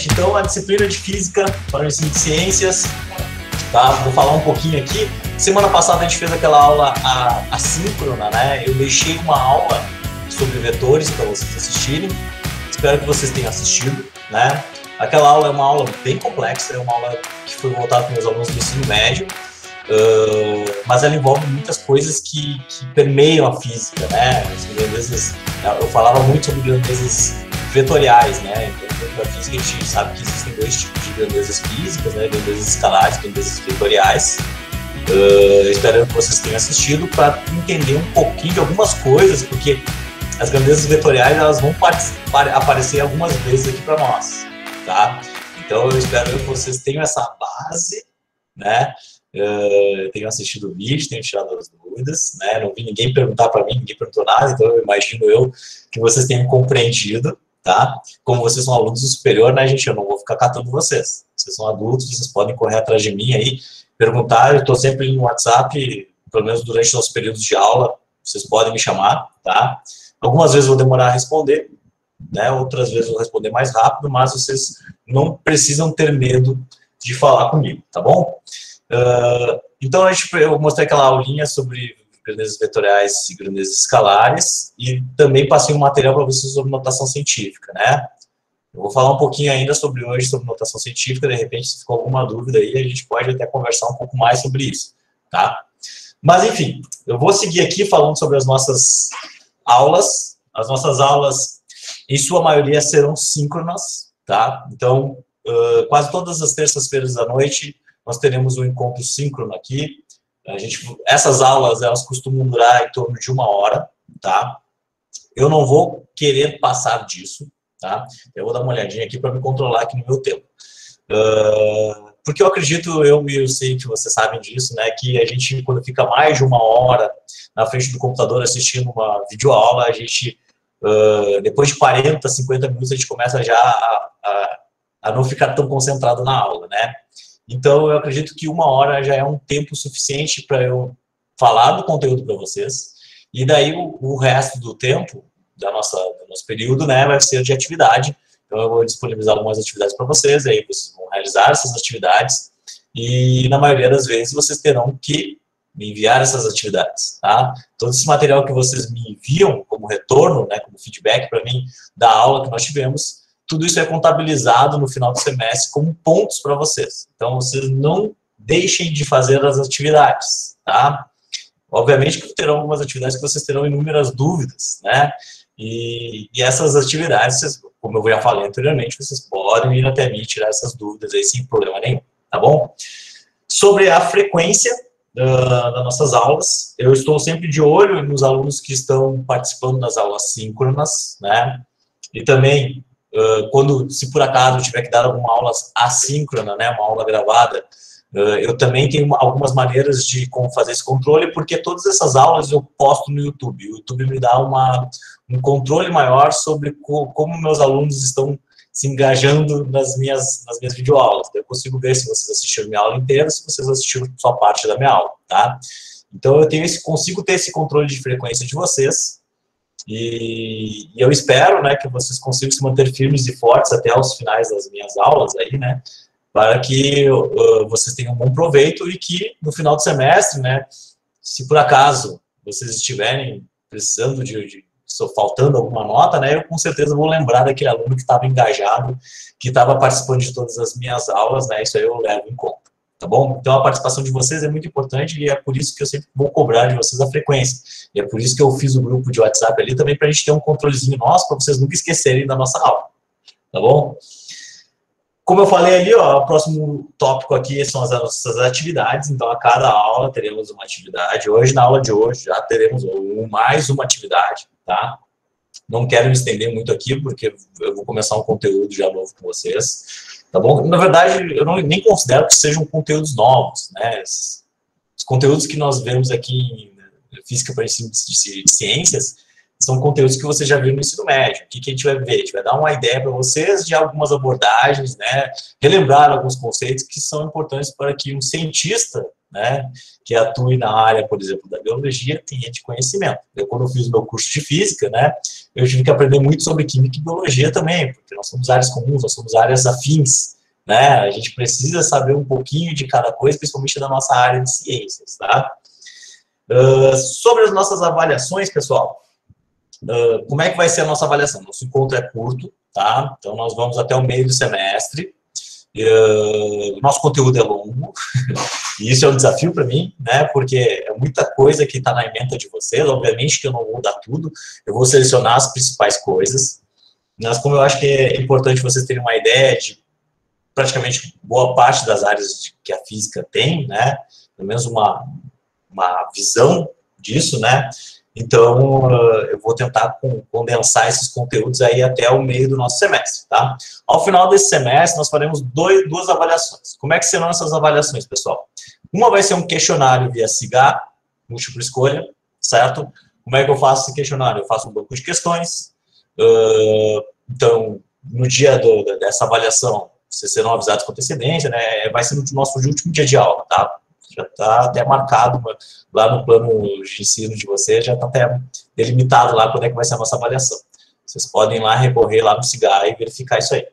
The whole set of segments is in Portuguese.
gente, então a disciplina de Física para o ensino de Ciências, tá? Vou falar um pouquinho aqui. Semana passada a gente fez aquela aula assíncrona, né? Eu deixei uma aula sobre vetores para vocês assistirem. Espero que vocês tenham assistido, né? Aquela aula é uma aula bem complexa, é uma aula que foi voltada para os alunos do ensino médio, mas ela envolve muitas coisas que permeiam a física, né? Eu falava muito sobre grandezas vetoriais, né? Então, na física a gente sabe que existem dois tipos de grandezas físicas, né? Grandezas escalares, grandezas vetoriais. Espero que vocês tenham assistido para entender um pouquinho de algumas coisas, porque as grandezas vetoriais elas vão aparecer algumas vezes aqui para nós, tá? Então eu espero que vocês tenham essa base, né? Tenham assistido o vídeo, tenham tirado as dúvidas, né? Não vi ninguém perguntar para mim, ninguém perguntou nada, então eu imagino que vocês tenham compreendido, tá? Como vocês são alunos do superior, né, gente? Eu não vou ficar catando vocês. Vocês são adultos, vocês podem correr atrás de mim aí, perguntar. Eu estou sempre no WhatsApp, pelo menos durante os nossos períodos de aula, vocês podem me chamar, tá? Algumas vezes eu vou demorar a responder, né? Outras vezes eu vou responder mais rápido, mas vocês não precisam ter medo de falar comigo, tá bom? Então eu mostrei aquela aulinha sobre grandezas vetoriais e grandezas escalares e também passei um material para vocês sobre notação científica, né? Eu vou falar um pouquinho ainda sobre notação científica, de repente se ficou alguma dúvida aí, a gente pode até conversar um pouco mais sobre isso, tá? Mas enfim, eu vou seguir aqui falando sobre as nossas aulas. As nossas aulas, em sua maioria, serão síncronas, tá? Então, quase todas as terças-feiras à noite, nós teremos um encontro síncrono aqui. Essas aulas, elas costumam durar em torno de 1 hora, tá? Eu não vou querer passar disso, tá? Eu vou dar uma olhadinha aqui para me controlar aqui no meu tempo. Porque eu acredito, eu sei que vocês sabem disso, né? Que a gente, quando fica mais de 1 hora na frente do computador assistindo uma videoaula, a gente, depois de 40, 50 minutos, a gente começa já a não ficar tão concentrado na aula, né? Então, eu acredito que 1 hora já é um tempo suficiente para eu falar do conteúdo para vocês. E daí, o resto do tempo do nosso período, né, vai ser de atividade. Então, eu vou disponibilizar algumas atividades para vocês, aí vocês vão realizar essas atividades. E, na maioria das vezes, vocês terão que me enviar essas atividades, tá? Todo esse material que vocês me enviam como retorno, né, como feedback para mim da aula que nós tivemos, tudo isso é contabilizado no final do semestre como pontos para vocês. Então, vocês não deixem de fazer as atividades, tá? Obviamente que terão algumas atividades que vocês terão inúmeras dúvidas, né? E essas atividades, como eu já falei anteriormente, vocês podem ir até mim e tirar essas dúvidas aí sem problema nenhum, tá bom? Sobre a frequência das nossas aulas, eu estou sempre de olho nos alunos que estão participando das aulas síncronas, né? E também se por acaso eu tiver que dar alguma aula assíncrona, né, uma aula gravada, eu também tenho algumas maneiras de como fazer esse controle, porque todas essas aulas eu posto no YouTube. O YouTube me dá um controle maior sobre como meus alunos estão se engajando nas minhas videoaulas. Eu consigo ver se vocês assistiram minha aula inteira, se vocês assistiram só parte da minha aula, tá? Então eu consigo ter esse controle de frequência de vocês. E eu espero, né, que vocês consigam se manter firmes e fortes até os finais das minhas aulas aí, né, para que vocês tenham um bom proveito e que no final do semestre, né, se por acaso vocês estiverem precisando faltando alguma nota, né, eu com certeza vou lembrar daquele aluno que estava engajado, que estava participando de todas as minhas aulas, né, isso aí eu levo em conta. Tá bom? Então, a participação de vocês é muito importante e é por isso que eu sempre vou cobrar de vocês a frequência. E é por isso que eu fiz o grupo de WhatsApp ali também, para a gente ter um controlezinho nosso, para vocês nunca esquecerem da nossa aula. Tá bom? Como eu falei ali, ó, o próximo tópico aqui são as nossas atividades. Então, a cada aula teremos uma atividade. Hoje, na aula de hoje, já teremos mais uma atividade, tá? Não quero me estender muito aqui, porque eu vou começar um conteúdo já novo com vocês. Tá bom? Na verdade, eu nem considero que sejam conteúdos novos, né? Os conteúdos que nós vemos aqui em Física para Ensino de Ciências são conteúdos que você já viu no ensino médio. O que a gente vai ver? A gente vai dar uma ideia para vocês de algumas abordagens, né? Relembrar alguns conceitos que são importantes para que um cientista, né, que atue na área, por exemplo, da biologia, tenha de conhecimento. Eu, quando eu fiz o meu curso de física, né, eu tive que aprender muito sobre química e biologia também, porque nós somos áreas comuns, nós somos áreas afins, né, a gente precisa saber um pouquinho de cada coisa, principalmente da nossa área de ciências, tá? Sobre as nossas avaliações, pessoal, como é que vai ser a nossa avaliação? Nosso encontro é curto, tá? Então, nós vamos até o meio do semestre. Nosso conteúdo é longo, e isso é um desafio para mim, né? Porque é muita coisa que está na ementa de vocês. Obviamente que eu não vou dar tudo, eu vou selecionar as principais coisas. Mas como eu acho que é importante vocês terem uma ideia de praticamente boa parte das áreas que a física tem, né? Pelo menos uma visão disso, né? Então, eu vou tentar condensar esses conteúdos aí até o meio do nosso semestre, tá? Ao final desse semestre, nós faremos duas avaliações. Como é que serão essas avaliações, pessoal? Uma vai ser um questionário via SIGA, múltipla escolha, certo? Como é que eu faço esse questionário? Eu faço um banco de questões. Então, no dia dessa avaliação, vocês serão avisados com antecedência, né? Vai ser no nosso último dia de aula, tá? Já está até marcado lá no plano de ensino de vocês, já está até delimitado lá quando é que vai ser a nossa avaliação. Vocês podem lá recorrer lá no SIGA e verificar isso aí.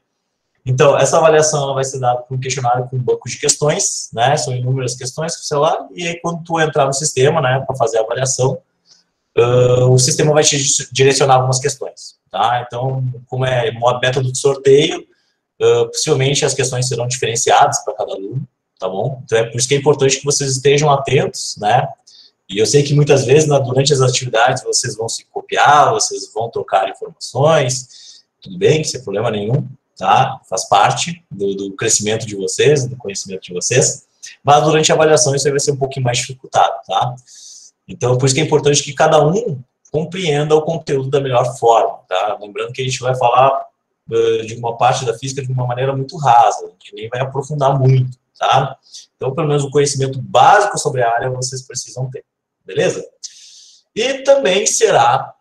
Então, essa avaliação vai ser dada por um questionário com um banco de questões, né? São inúmeras questões com o celular, e aí quando tu entrar no sistema, né, para fazer a avaliação, o sistema vai te direcionar algumas questões, tá? Então, como é método de sorteio, possivelmente as questões serão diferenciadas para cada aluno, tá bom? Então, é por isso que é importante que vocês estejam atentos, né? E eu sei que muitas vezes, durante as atividades, vocês vão se copiar, vocês vão trocar informações, tudo bem, sem problema nenhum, tá? Faz parte do crescimento de vocês, do conhecimento de vocês, mas durante a avaliação isso aí vai ser um pouquinho mais dificultado, tá? Então, por isso que é importante que cada um compreenda o conteúdo da melhor forma, tá? Lembrando que a gente vai falar de uma parte da física de uma maneira muito rasa, a gente nem vai aprofundar muito, tá? Então, pelo menos o conhecimento básico sobre a área vocês precisam ter, beleza? E também será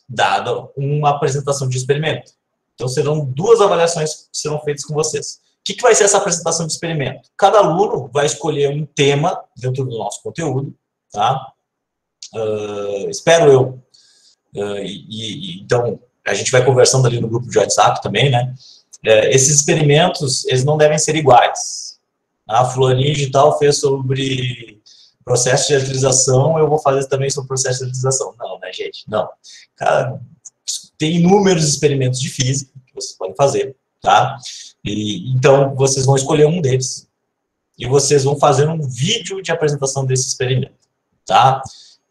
dada uma apresentação de experimento. Então, serão duas avaliações que serão feitas com vocês. O que vai ser essa apresentação de experimento? Cada aluno vai escolher um tema dentro do nosso conteúdo, tá? Espero eu. Então, a gente vai conversando ali no grupo de WhatsApp também, né? Esses experimentos, eles não devem ser iguais. A fulaninha de tal fez sobre processo de utilização, eu vou fazer também sobre processo de utilização. Não, né, gente? Não. Cara, tem inúmeros experimentos de física que vocês podem fazer, tá? Então, vocês vão escolher um deles e vocês vão fazer um vídeo de apresentação desse experimento, tá?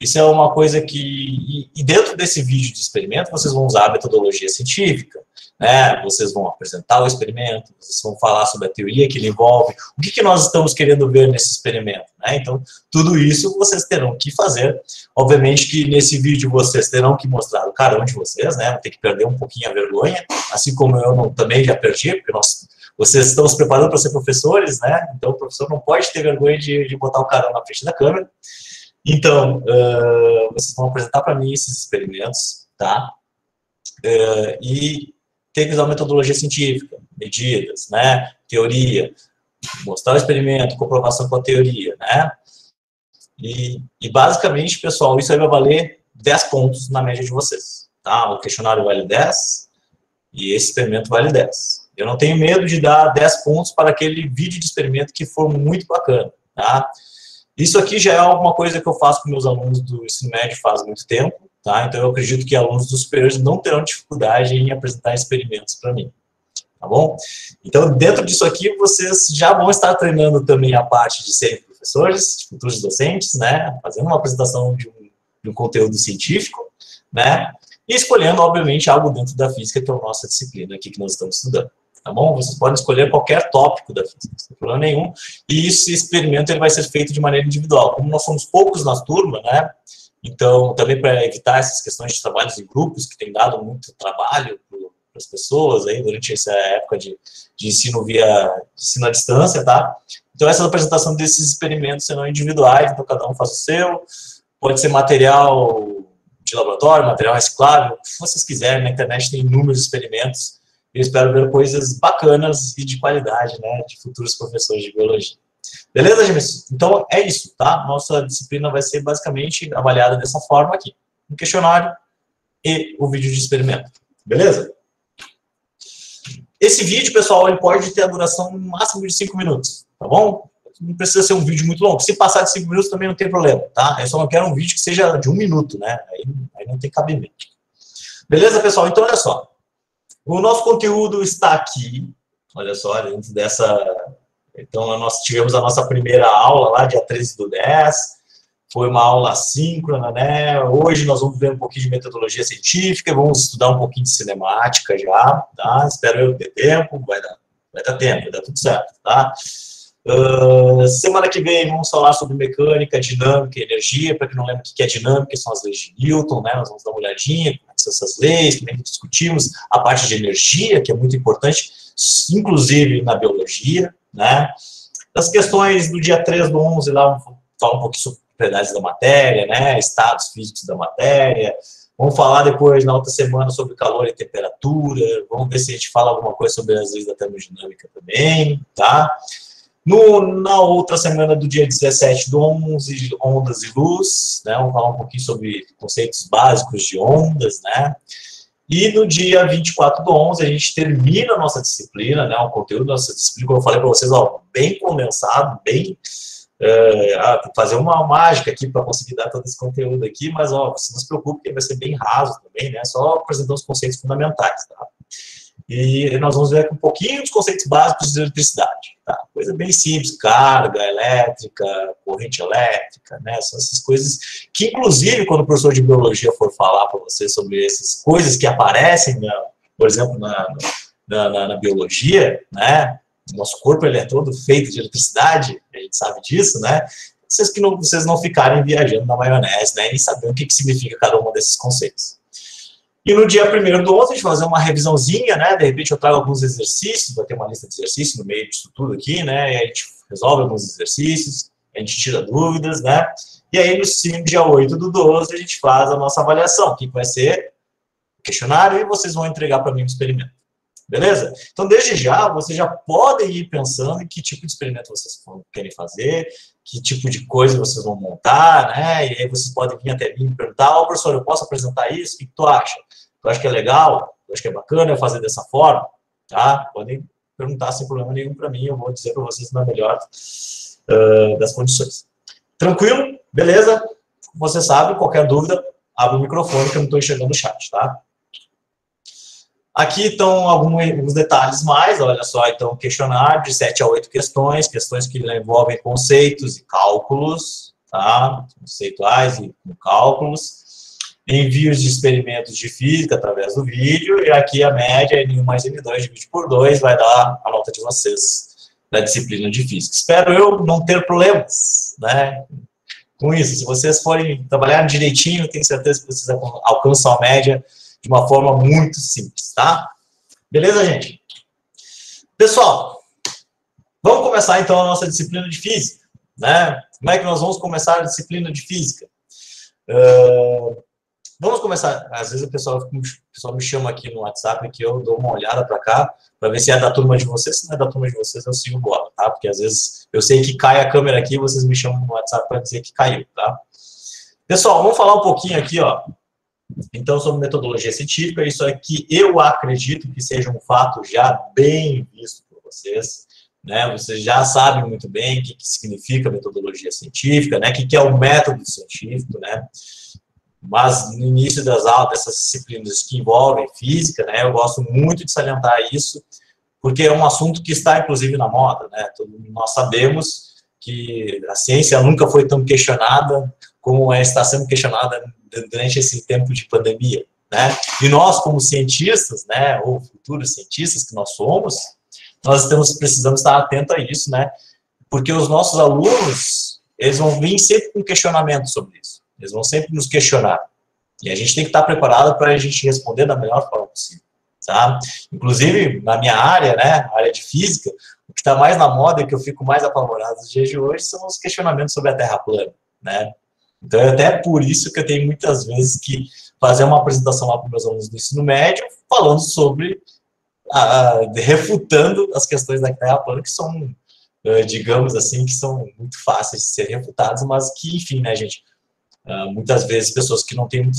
Isso é uma coisa que... E dentro desse vídeo de experimento, vocês vão usar a metodologia científica, né? Vocês vão apresentar o experimento, vocês vão falar sobre a teoria que ele envolve, o que nós estamos querendo ver nesse experimento, né? Então, tudo isso vocês terão que fazer. Obviamente que nesse vídeo vocês terão que mostrar o carão de vocês, né? Vão ter que perder um pouquinho a vergonha, assim como eu também já perdi, porque vocês estão se preparando para ser professores, né? Então, o professor não pode ter vergonha de botar o carão na frente da câmera. Então, vocês vão apresentar para mim esses experimentos, tá? E tem que usar metodologia científica, medidas, né? Teoria, mostrar o experimento, comprovação com a teoria, né? E basicamente, pessoal, isso aí vai valer 10 pontos na média de vocês, tá? O questionário vale 10 e esse experimento vale 10. Eu não tenho medo de dar 10 pontos para aquele vídeo de experimento que for muito bacana, tá? Isso aqui já é alguma coisa que eu faço com meus alunos do ensino médio faz muito tempo, tá? Então, eu acredito que alunos dos superiores não terão dificuldade em apresentar experimentos para mim, tá bom? Então, dentro disso aqui, vocês já vão estar treinando também a parte de serem professores, futuros docentes, né? Fazendo uma apresentação de um conteúdo científico, né? E escolhendo, obviamente, algo dentro da física, que é a nossa disciplina aqui que nós estamos estudando. Tá bom? Vocês podem escolher qualquer tópico da física, sem problema nenhum. E esse experimento ele vai ser feito de maneira individual. Como nós somos poucos na turma, né? Então, também para evitar essas questões de trabalhos em grupos, que tem dado muito trabalho para as pessoas aí durante essa época de ensino ensino à distância, tá? Então, essa apresentação desses experimentos serão individuais, então cada um faz o seu. Pode ser material de laboratório, material reciclável, o que vocês quiserem. Na internet tem inúmeros experimentos. Eu espero ver coisas bacanas e de qualidade, né, de futuros professores de biologia. Beleza, James? Então, é isso, tá? Nossa disciplina vai ser basicamente avaliada dessa forma aqui. Um questionário e o vídeo de experimento. Beleza? Esse vídeo, pessoal, ele pode ter a duração máximo de 5 minutos, tá bom? Não precisa ser um vídeo muito longo. Se passar de 5 minutos também não tem problema, tá? Eu só não quero um vídeo que seja de 1 minuto, né? Aí não tem cabimento. Beleza, pessoal? Então, olha só. O nosso conteúdo está aqui. Olha só, dentro dessa... Então, nós tivemos a nossa primeira aula lá, dia 13/10. Foi uma aula assíncrona, né? Hoje nós vamos ver um pouquinho de metodologia científica, vamos estudar um pouquinho de cinemática já, tá? Espero eu ter tempo, vai dar tempo, vai dar tudo certo, tá? Semana que vem vamos falar sobre mecânica, dinâmica e energia. Para quem não lembra o que é dinâmica, são as leis de Newton, né? Nós vamos dar uma olhadinha, como são essas leis, como é que discutimos a parte de energia, que é muito importante, inclusive na biologia, né? Das questões do dia 3/11, lá vamos falar um pouquinho sobre propriedades da matéria, né? Estados físicos da matéria. Vamos falar depois, na outra semana, sobre calor e temperatura. Vamos ver se a gente fala alguma coisa sobre as leis da termodinâmica também, tá? Na outra semana do dia 17/11, ondas e luz, né? Vamos falar um pouquinho sobre conceitos básicos de ondas, né? E no dia 24/11 a gente termina a nossa disciplina, né? O conteúdo da nossa disciplina, como eu falei para vocês, ó, bem condensado, bem... tem que fazer uma mágica aqui para conseguir dar todo esse conteúdo aqui, mas ó, você não se preocupe que vai ser bem raso também, né? Só apresentando os conceitos fundamentais, tá? E nós vamos ver um pouquinho dos conceitos básicos de eletricidade, tá? Coisa bem simples, carga elétrica, corrente elétrica, né? São essas coisas que, inclusive, quando o professor de biologia for falar para você sobre essas coisas que aparecem, por exemplo, na biologia, né? O nosso corpo ele é todo feito de eletricidade, a gente sabe disso, né? Vocês não ficarem viajando na maionese, né? E sabendo o que significa cada um desses conceitos. E no dia 1/11 a gente vai fazer uma revisãozinha, né? De repente eu trago alguns exercícios, vai ter uma lista de exercícios no meio disso tudo aqui, né? E a gente resolve alguns exercícios, a gente tira dúvidas, né? E aí no dia 8/12 a gente faz a nossa avaliação, que vai ser o questionário e vocês vão entregar para mim o experimento. Beleza? Então, desde já, vocês já podem ir pensando em que tipo de experimento vocês querem fazer, que tipo de coisa vocês vão montar, né? E aí vocês podem vir até mim e perguntar, professor, eu posso apresentar isso? O que tu acha? Tu acha que é legal? Tu acha que é bacana eu fazer dessa forma? Tá? Podem perguntar sem problema nenhum para mim, eu vou dizer para vocês na melhor das condições. Tranquilo? Beleza? Você sabe, qualquer dúvida, abre o microfone que eu não estou enxergando o chat, tá? Aqui estão alguns detalhes mais, olha só, então, questionário de 7 a 8 questões que envolvem conceitos e cálculos, tá? Conceituais e cálculos, envios de experimentos de física através do vídeo, e aqui a média, N1 mais N2 dividido por 2, vai dar a nota de vocês da disciplina de física. Espero eu não ter problemas, né? Com isso, se vocês forem trabalhar direitinho, tenho certeza que vocês alcançam a média de uma forma muito simples, tá? Beleza, gente? Pessoal, vamos começar então a nossa disciplina de física, né? Como é que nós vamos começar a disciplina de física? Vamos começar, às vezes o pessoal me chama aqui no WhatsApp que eu dou uma olhada para cá, para ver se é da turma de vocês. Se não é da turma de vocês, eu sigo bola, tá? Porque às vezes eu sei que cai a câmera aqui e vocês me chamam no WhatsApp para dizer que caiu, tá? Pessoal, vamos falar um pouquinho aqui, ó. Então, sobre metodologia científica, isso aqui eu acredito que seja um fato já bem visto por vocês, né? Vocês já sabem muito bem o que significa metodologia científica, né? O que é o método científico, né? Mas no início das aulas, dessas disciplinas que envolvem física, né? Eu gosto muito de salientar isso, porque é um assunto que está, inclusive, na moda, né? Nós sabemos que a ciência nunca foi tão questionada como está sendo questionada durante esse tempo de pandemia, né? E nós, como cientistas, né, ou futuros cientistas que nós somos, nós precisamos estar atentos a isso, né? Porque os nossos alunos, eles vão vir sempre com questionamento sobre isso. Eles vão sempre nos questionar. E a gente tem que estar preparado para a gente responder da melhor forma possível, tá? Inclusive, na minha área, né, área de física, o que está mais na moda e que eu fico mais apavorado nos dias de hoje são os questionamentos sobre a Terra plana, né? Então, é até por isso que eu tenho muitas vezes que fazer uma apresentação lá para os meus alunos do ensino médio, falando sobre, refutando as questões da Terra plana, que são digamos assim, que são muito fáceis de ser refutados, mas que, enfim, né, gente, muitas vezes pessoas que não têm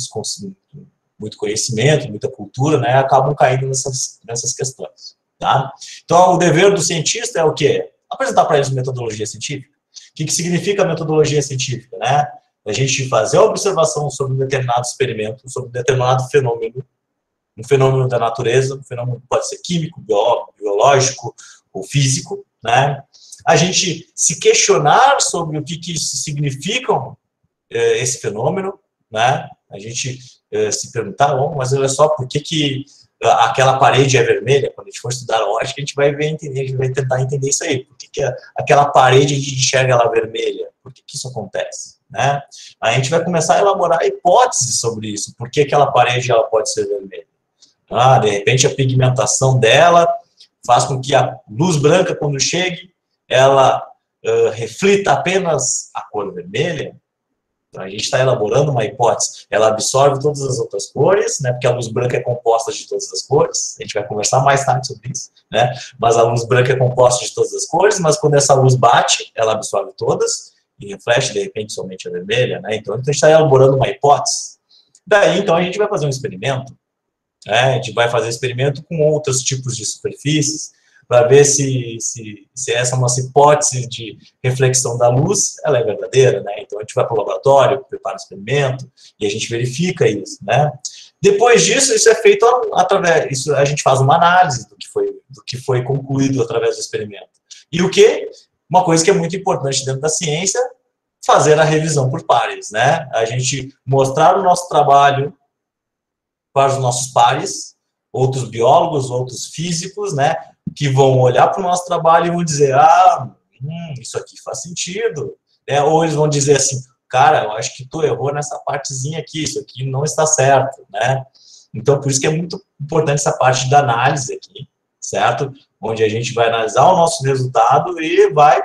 muito conhecimento, muita cultura, né, acabam caindo nessas questões, tá? Então, o dever do cientista é o quê? Apresentar para eles metodologia científica. O que significa metodologia científica, né? A gente fazer a observação sobre um determinado experimento, sobre um determinado fenômeno, um fenômeno da natureza, um fenômeno que pode ser químico, biológico ou físico, né? A gente se questionar sobre o que significam esse fenômeno, né? A gente se perguntar, mas olha só, por que aquela parede é vermelha? Quando a gente for estudar lógica, a gente vai entender, a gente vai tentar entender isso aí. Por que aquela parede a gente enxerga ela vermelha? Por que isso acontece? Né? A gente vai começar a elaborar hipóteses sobre isso. Por que aquela parede ela pode ser vermelha? De repente, a pigmentação dela faz com que a luz branca, quando chegue, ela reflita apenas a cor vermelha. Então, a gente está elaborando uma hipótese. Ela absorve todas as outras cores, né, porque a luz branca é composta de todas as cores. A gente vai conversar mais tarde sobre isso. Né? Mas a luz branca é composta de todas as cores, mas quando essa luz bate, ela absorve todas e reflete, de repente, somente a vermelha. Né? Então, a gente está elaborando uma hipótese. Daí, então, a gente vai fazer um experimento. A gente vai fazer experimento com outros tipos de superfícies para ver se essa nossa hipótese de reflexão da luz ela é verdadeira, né? Então a gente vai para o laboratório, prepara o experimento e a gente verifica isso, né? Depois disso, isso é feito através, a gente faz uma análise do que foi concluído através do experimento. E o que? Uma coisa que é muito importante dentro da ciência, fazer a revisão por pares, né? A gente mostrar o nosso trabalho para os nossos pares, outros biólogos, outros físicos, né, que vão olhar para o nosso trabalho e vão dizer, isso aqui faz sentido, ou eles vão dizer assim, cara, eu acho que tu errou nessa partezinha aqui, isso aqui não está certo, né? Então, por isso que é muito importante essa parte da análise aqui, certo? Onde a gente vai analisar o nosso resultado e vai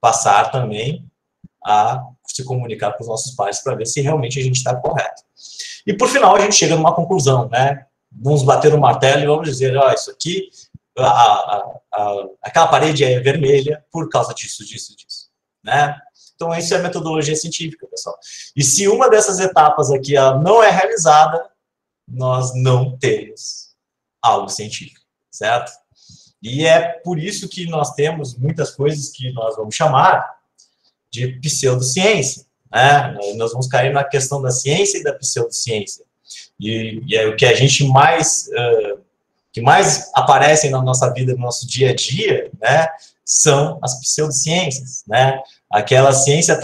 passar também a se comunicar com os nossos pares para ver se realmente a gente está correto. E, por final, a gente chega numa conclusão, né? Vamos bater o martelo e vamos dizer, isso aqui, aquela parede é vermelha por causa disso, né? Então, isso é metodologia científica, pessoal. E se uma dessas etapas aqui não é realizada, nós não temos algo científico, certo? E é por isso que nós temos muitas coisas que nós vamos chamar de pseudociência. Nós vamos cair na questão da ciência e da pseudociência. E é o que a gente que mais aparecem na nossa vida, no nosso dia a dia, né, são as pseudociências, né? Aquela ciência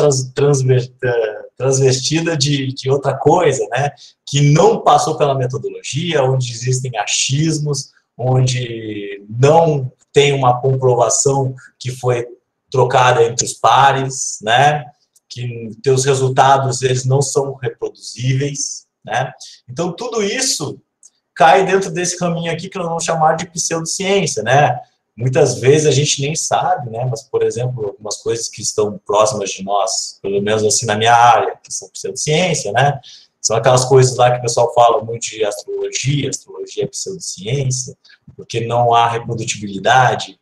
transvestida de outra coisa, né? Que não passou pela metodologia, onde existem achismos, onde não tem uma comprovação que foi trocada entre os pares, né? Que teus resultados eles não são reproduzíveis, né? Então tudo isso cai dentro desse caminho aqui que nós vamos chamar de pseudociência, né? Muitas vezes a gente nem sabe, né? Mas, por exemplo, algumas coisas que estão próximas de nós, pelo menos assim na minha área, que são pseudociência, né? São aquelas coisas lá que o pessoal fala muito de astrologia é pseudociência, porque não há reprodutibilidade.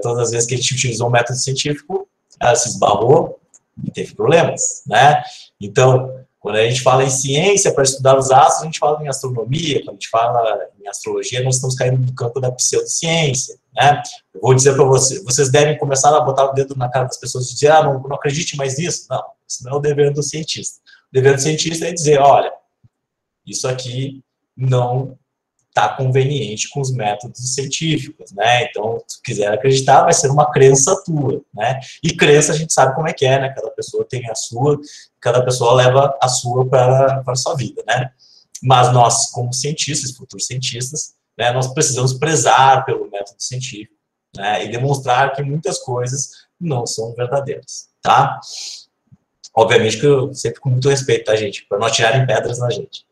Todas as vezes que a gente utilizou um método científico, ela se esbarrou e teve problemas, né? Então, quando a gente fala em ciência para estudar os astros, a gente fala em astronomia. Quando a gente fala em astrologia, nós estamos caindo no campo da pseudociência, né? Eu vou dizer para vocês devem começar a botar o dedo na cara das pessoas e dizer, não acredite mais nisso. Não, isso não é o dever do cientista. O dever do cientista é dizer, olha, isso aqui não está conveniente com os métodos científicos, né? Então, se quiser acreditar, vai ser uma crença tua, né? E crença a gente sabe como é que é, né? Cada pessoa tem a sua, cada pessoa leva a sua para a sua vida, né? Mas nós, como cientistas, futuros cientistas, né, nós precisamos prezar pelo método científico, né? E demonstrar que muitas coisas não são verdadeiras, tá? Obviamente que eu sempre com muito respeito, tá, gente? Para não tirarem pedras na gente.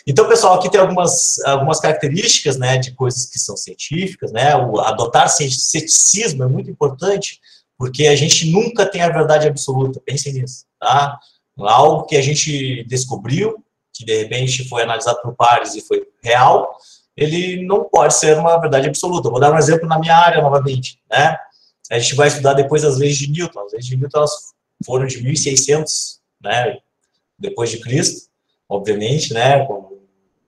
Então, pessoal, aqui tem algumas características, né, de coisas que são científicas, né? Adotar ceticismo é muito importante, porque a gente nunca tem a verdade absoluta, pensem nisso, tá? Algo que a gente descobriu, que de repente foi analisado por pares e foi real, ele não pode ser uma verdade absoluta. Eu vou dar um exemplo na minha área novamente, né? A gente vai estudar depois as leis de Newton. As leis de Newton elas foram de 1600, né, depois de Cristo, obviamente, né, com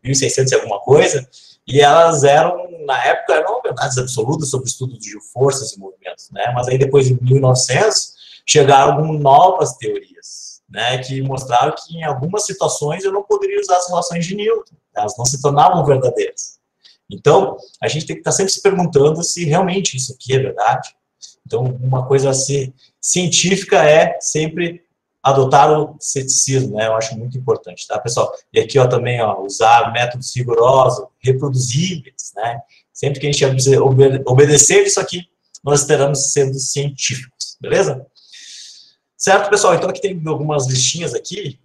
1600 e alguma coisa, e elas eram, na época, eram verdades absolutas sobre o estudo de forças e movimentos, né, mas aí depois, em 1900, chegaram novas teorias, né, que mostraram que em algumas situações eu não poderia usar as relações de Newton, elas não se tornavam verdadeiras. Então, a gente tem que estar sempre se perguntando se realmente isso aqui é verdade. Então, uma coisa assim, científica é sempre adotar o ceticismo, né? Eu acho muito importante, tá, pessoal? E aqui, ó, também, ó, usar métodos rigorosos, reproduzíveis, né? Sempre que a gente obedecer isso aqui, nós estaremos sendo científicos, beleza? Certo, pessoal? Então, aqui tem algumas listinhas aqui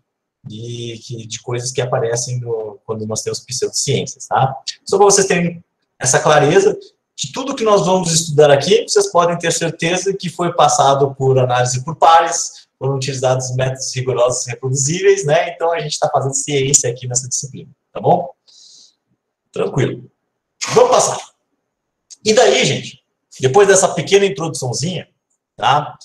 de coisas que aparecem quando nós temos pseudociências, tá? Só para vocês terem essa clareza, que tudo que nós vamos estudar aqui, vocês podem ter certeza que foi passado por análise por pares, foram utilizados métodos rigorosos e reproduzíveis, né? Então, a gente está fazendo ciência aqui nessa disciplina, tá bom? Tranquilo. Vamos passar. E daí, gente, depois dessa pequena introduçãozinha, tá?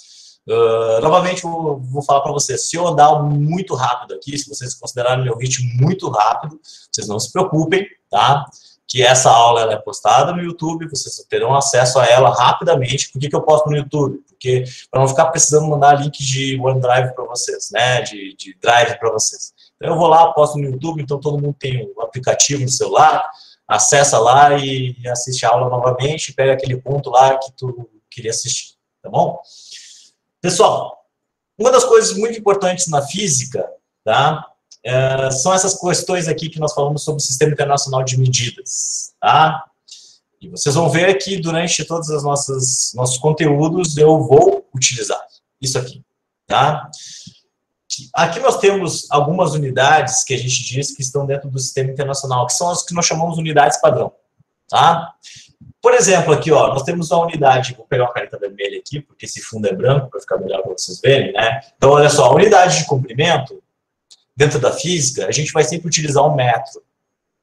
Novamente, vou falar para vocês, se eu andar muito rápido aqui, se vocês considerarem meu ritmo muito rápido, vocês não se preocupem, tá? Que essa aula ela é postada no YouTube, vocês terão acesso a ela rapidamente. Por que eu posto no YouTube? Porque para não ficar precisando mandar link de OneDrive para vocês, né? De Drive para vocês. Então eu vou lá, posto no YouTube, então todo mundo tem um aplicativo no celular, acessa lá e assiste a aula novamente, pega aquele ponto lá que tu queria assistir, tá bom? Pessoal, uma das coisas muito importantes na física, tá? São essas questões aqui que nós falamos sobre o Sistema Internacional de Medidas, tá? E vocês vão ver que durante todos os nossos conteúdos eu vou utilizar isso aqui, tá? Aqui nós temos algumas unidades que a gente diz que estão dentro do Sistema Internacional, que são as que nós chamamos de unidades padrão, tá? Por exemplo, aqui, ó, nós temos uma unidade, vou pegar uma caneta vermelha aqui, porque esse fundo é branco, para ficar melhor para vocês verem, né? Então, olha só, a unidade de comprimento, dentro da física, a gente vai sempre utilizar um metro,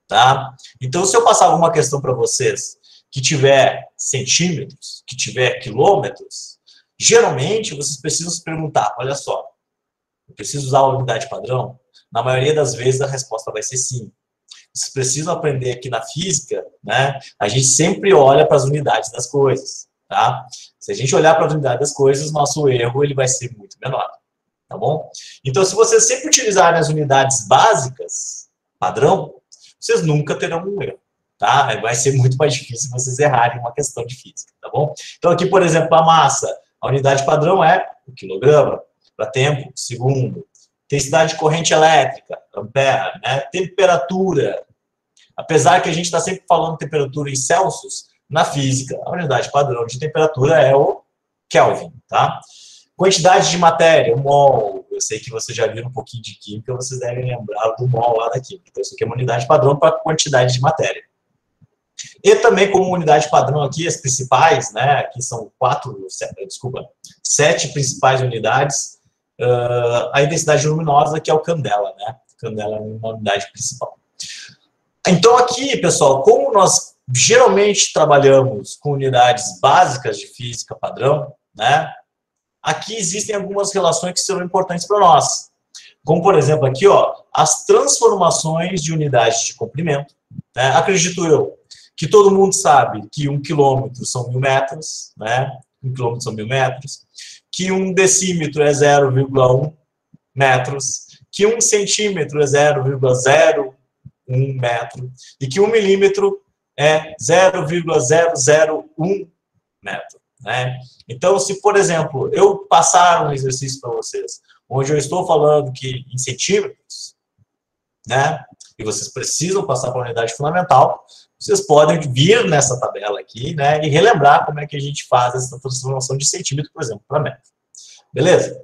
tá? Então, se eu passar alguma questão para vocês que tiver centímetros, que tiver quilômetros, geralmente vocês precisam se perguntar, olha só, eu preciso usar a unidade padrão? Na maioria das vezes a resposta vai ser sim. Vocês precisam aprender aqui na física, né? A gente sempre olha para as unidades das coisas, tá? Se a gente olhar para as unidades das coisas, nosso erro ele vai ser muito menor, tá bom? Então, se vocês sempre utilizarem as unidades básicas, padrão, vocês nunca terão um erro, tá? Vai ser muito mais difícil vocês errarem uma questão de física, tá bom? Então, aqui, por exemplo, a massa, a unidade padrão é o quilograma, para tempo, segundo. Intensidade de corrente elétrica, ampere, né? Temperatura. Apesar que a gente está sempre falando temperatura em Celsius, na física, a unidade padrão de temperatura é o Kelvin, tá? Quantidade de matéria, o mol. Eu sei que vocês já viram um pouquinho de química, vocês devem lembrar do mol lá da química. Então, isso aqui é uma unidade padrão para quantidade de matéria. E também como unidade padrão aqui, as principais, né? Aqui são sete principais unidades. A intensidade luminosa, que é o candela, né? Candela é uma unidade principal. Então, aqui, pessoal, como nós geralmente trabalhamos com unidades básicas de física padrão, né? Aqui existem algumas relações que serão importantes para nós. Como, por exemplo, aqui, ó, as transformações de unidades de comprimento. Né? Acredito eu que todo mundo sabe que 1 quilômetro são 1000 metros, né? 1 quilômetro são 1000 metros. Que 1 decímetro é 0,1 metros, que 1 centímetro é 0,01 metro, e que 1 milímetro é 0,001 metro. Né? Então, se, por exemplo, eu passar um exercício para vocês, onde eu estou falando que em centímetros, né, e vocês precisam passar para a unidade fundamental, vocês podem vir nessa tabela aqui, né, e relembrar como é que a gente faz essa transformação de centímetro, por exemplo, para metro. Beleza?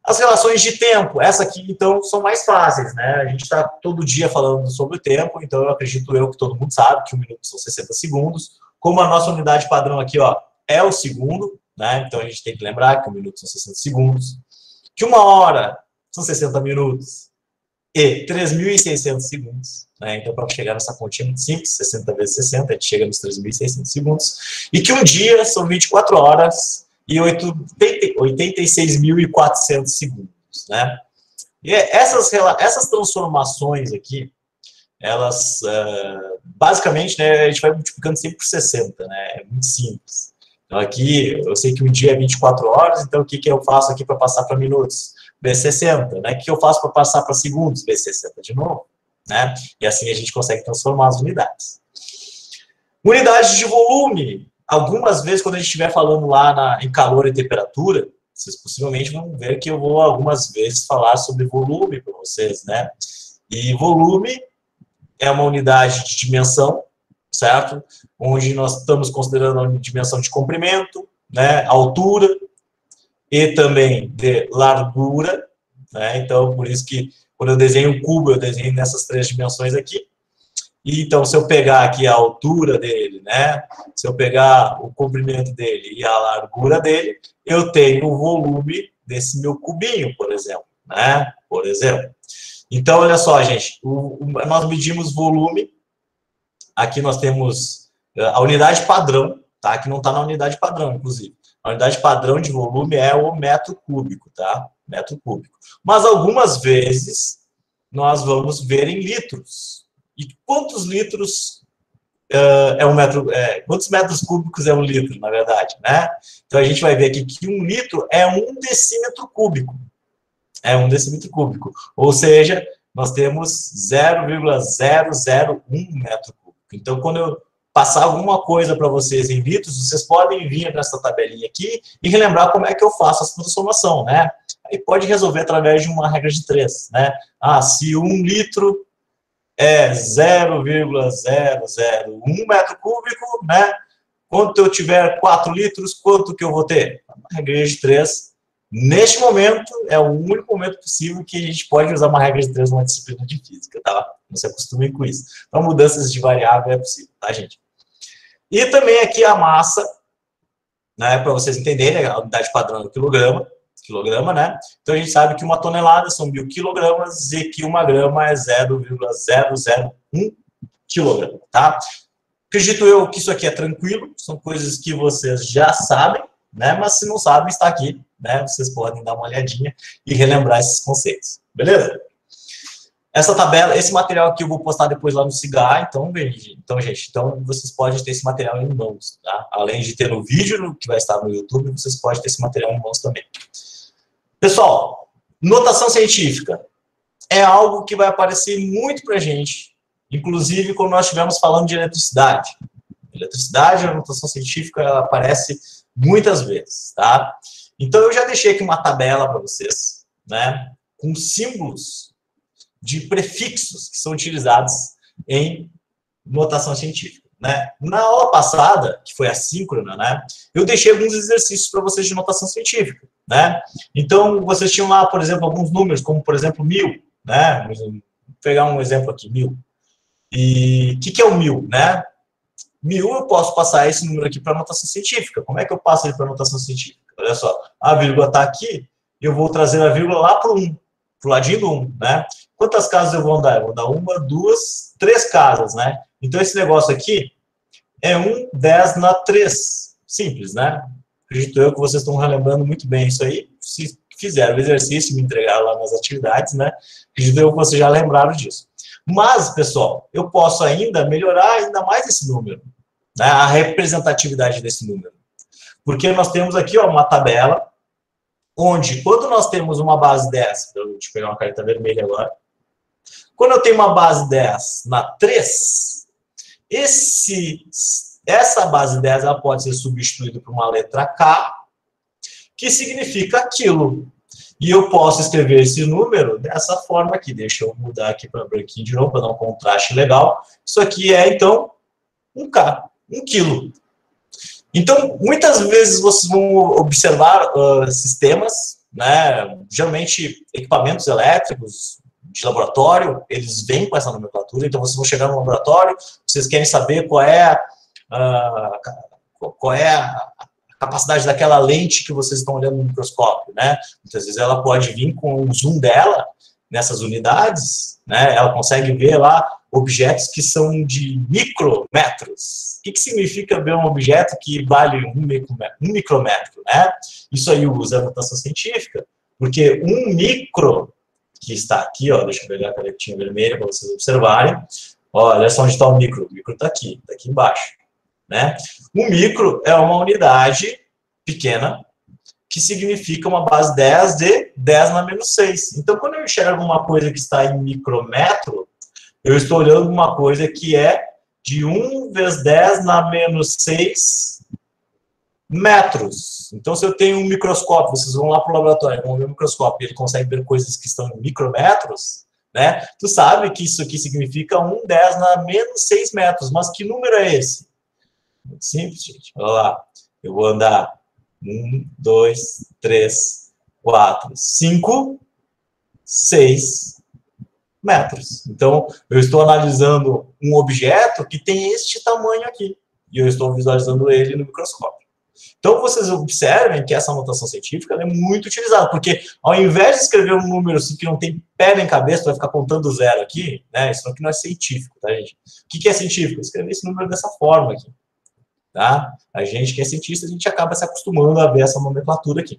As relações de tempo, essa aqui, então, são mais fáceis, né? A gente está todo dia falando sobre o tempo, então eu acredito que todo mundo sabe que 1 minuto são 60 segundos. Como a nossa unidade padrão aqui, ó, é o segundo, né? Então a gente tem que lembrar que 1 minuto são 60 segundos. Que 1 hora são 60 minutos. e 3.600 segundos. Né? Então, para chegar nessa continha muito simples, 60 vezes 60, a gente chega nos 3.600 segundos. E que um dia são 24 horas e 86.400 segundos. Né? E essas transformações aqui, elas, basicamente, né, a gente vai multiplicando sempre por 60, né? É muito simples. Então, aqui, eu sei que um dia é 24 horas, então o que eu faço aqui para passar para minutos? Vezes 60, né? O que eu faço para passar para segundos? Vezes 60 de novo, né? E assim a gente consegue transformar as unidades. Unidades de volume. Algumas vezes, quando a gente estiver falando lá em calor e temperatura, vocês possivelmente vão ver que eu vou algumas vezes falar sobre volume para vocês, né? E volume é uma unidade de dimensão, certo? Onde nós estamos considerando a dimensão de comprimento, né? Altura, e também de largura, né? Então, por isso que quando eu desenho um cubo, eu desenho nessas 3 dimensões aqui. E, então, se eu pegar aqui a altura dele, né? Se eu pegar o comprimento dele e a largura dele, eu tenho o volume desse meu cubinho, por exemplo, né? Por exemplo. Então, olha só, gente, nós medimos volume. Aqui nós temos a unidade padrão, tá? Que não está na unidade padrão, inclusive. A unidade padrão de volume é o metro cúbico, tá? Metro cúbico. Mas algumas vezes nós vamos ver em litros. E quantos litros é um metro? Quantos metros cúbicos é um litro, na verdade, né? Então a gente vai ver aqui que 1 litro é 1 decímetro cúbico. É 1 decímetro cúbico. Ou seja, nós temos 0,001 metro cúbico. Então, quando eu passar alguma coisa para vocês em litros, vocês podem vir nessa tabelinha aqui e relembrar como é que eu faço essa transformação, né? Aí pode resolver através de uma regra de 3, né? Ah, se 1 litro é 0,001 metro cúbico, né? Quando eu tiver 4 litros, quanto que eu vou ter? Uma regra de 3. Neste momento, é o único momento possível que a gente pode usar uma regra de 3 numa disciplina de física, tá? Não se acostumem com isso. Então, mudanças de variável é possível, tá, gente? E também aqui a massa, né? Para vocês entenderem, a unidade padrão é o quilograma, né? Então, a gente sabe que 1 tonelada são 1.000 quilogramas e que 1 grama é 0,001 quilograma, tá? Acredito eu que isso aqui é tranquilo, são coisas que vocês já sabem, né? Mas se não sabem, está aqui, né? Vocês podem dar uma olhadinha e relembrar esses conceitos, beleza? Essa tabela, esse material aqui eu vou postar depois lá no Cigar, então, gente, vocês podem ter esse material em mãos, tá? Além de ter no vídeo, que vai estar no YouTube, vocês podem ter esse material em mãos também. Pessoal, notação científica é algo que vai aparecer muito pra gente, inclusive quando nós estivermos falando de eletricidade. Eletricidade, a notação científica, ela aparece muitas vezes, tá? Então, eu já deixei aqui uma tabela para vocês, né? Com símbolos de prefixos que são utilizados em notação científica, né? Na aula passada, que foi assíncrona, né? Eu deixei alguns exercícios para vocês de notação científica, né? Então, vocês tinham lá, por exemplo, alguns números, como, por exemplo, 1000, né? Vou pegar um exemplo aqui, 1000. E o que é o 1000, né? 1000, eu posso passar esse número aqui para notação científica. Como é que eu passo ele para notação científica? Olha só, a vírgula está aqui, eu vou trazer a vírgula lá para o 1, para o ladinho do 1, né? Quantas casas eu vou andar? Eu vou andar 1, 2, 3 casas, né? Então, esse negócio aqui é 1, 10 na 3. Simples, né? Acredito eu que vocês estão relembrando muito bem isso aí. Se fizeram o exercício, me entregaram lá nas atividades, né? Acredito eu que vocês já lembraram disso. Mas, pessoal, eu posso ainda melhorar ainda mais esse número, né? A representatividade desse número. Porque nós temos aqui, ó, uma tabela onde, quando nós temos uma base 10, deixa eu pegar uma caneta vermelha agora, quando eu tenho uma base 10 na 3, essa base 10 ela pode ser substituída por uma letra K, que significa quilo. E eu posso escrever esse número dessa forma aqui. Deixa eu mudar aqui para branquinho de novo, para dar um contraste legal. Isso aqui é, então, um K, 1 quilo. Então, muitas vezes vocês vão observar sistemas, né, geralmente equipamentos elétricos de laboratório, eles vêm com essa nomenclatura, então vocês vão chegar no laboratório, vocês querem saber qual é a capacidade daquela lente que vocês estão olhando no microscópio, né? Muitas vezes ela pode vir com o zoom dela nessas unidades, né? Ela consegue ver lá objetos que são de micrometros. O que significa ver um objeto que vale um micrometro, né? Isso aí usa a notação científica, porque um micro, que está aqui, ó, deixa eu pegar a canetinha vermelha para vocês observarem. Olha só onde está o micro. O micro está aqui embaixo, né? O micro é uma unidade pequena, que significa uma base 10 de 10 na menos 6. Então, quando eu enxergo uma coisa que está em micrometro, eu estou olhando uma coisa que é de 1 vezes 10 na menos 6 metros. Então, se eu tenho um microscópio, vocês vão lá para o laboratório, vão ver um microscópio, e ele consegue ver coisas que estão em micrometros, né? Tu sabe que isso aqui significa 1 10 na menos 6 metros. Mas que número é esse? Muito simples, gente. Olha lá. Eu vou andar 1, 2, 3, 4, 5, 6 metros. Então, eu estou analisando um objeto que tem este tamanho aqui. E eu estou visualizando ele no microscópio. Então, vocês observem que essa notação científica é muito utilizada, porque ao invés de escrever um número assim, que não tem pé nem cabeça, vai ficar contando zero aqui, né? Isso aqui não é científico, tá, gente? O que é científico? Escrever esse número dessa forma aqui, tá? A gente que é cientista, a gente acaba se acostumando a ver essa nomenclatura aqui,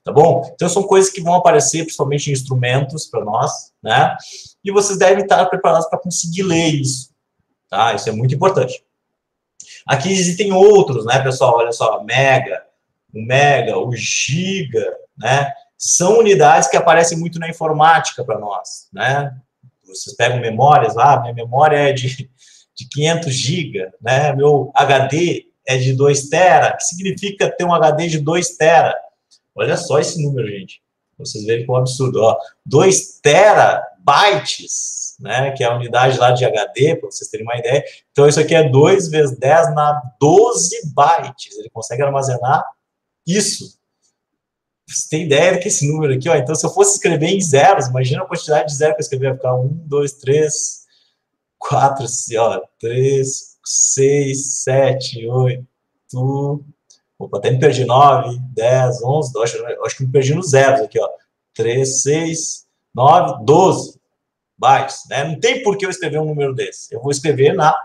tá bom? Então, são coisas que vão aparecer, principalmente em instrumentos para nós, né? E vocês devem estar preparados para conseguir ler isso, tá? Isso é muito importante. Aqui existem outros, né, pessoal? Olha só, o mega, o giga, né? São unidades que aparecem muito na informática para nós, né? Vocês pegam memórias lá, minha memória é de 500 GB, né? Meu HD é de 2 tera. O que significa ter um HD de 2 tera? Olha só esse número, gente. Vocês verem que é um absurdo, ó. 2 terabytes, né, que é a unidade lá de HD, para vocês terem uma ideia. Então, isso aqui é 2 vezes 10 na 12 bytes. Ele consegue armazenar isso. Você tem ideia do que esse número aqui, ó? Então, se eu fosse escrever em zeros, imagina a quantidade de zero que eu escrevi, vai ficar 1, 2, 3, 4, 3, 6, 7, 8... Opa, até me perdi, 9, 10, 11, acho que me perdi nos zeros aqui, ó. 3, 6, 9, 12 bytes, né? Não tem por que eu escrever um número desse. Eu vou escrever na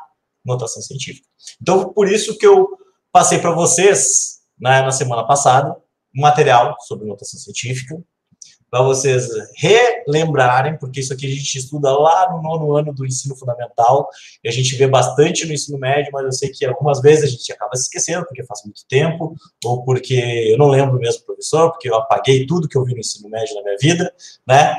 notação científica. Então, por isso que eu passei para vocês, né, na semana passada, um material sobre notação científica, para vocês relembrarem, porque isso aqui a gente estuda lá no 9º ano do ensino fundamental, e a gente vê bastante no ensino médio, mas eu sei que algumas vezes a gente acaba se esquecendo, porque faz muito tempo, ou porque eu não lembro mesmo, professor, porque eu apaguei tudo que eu vi no ensino médio na minha vida, né?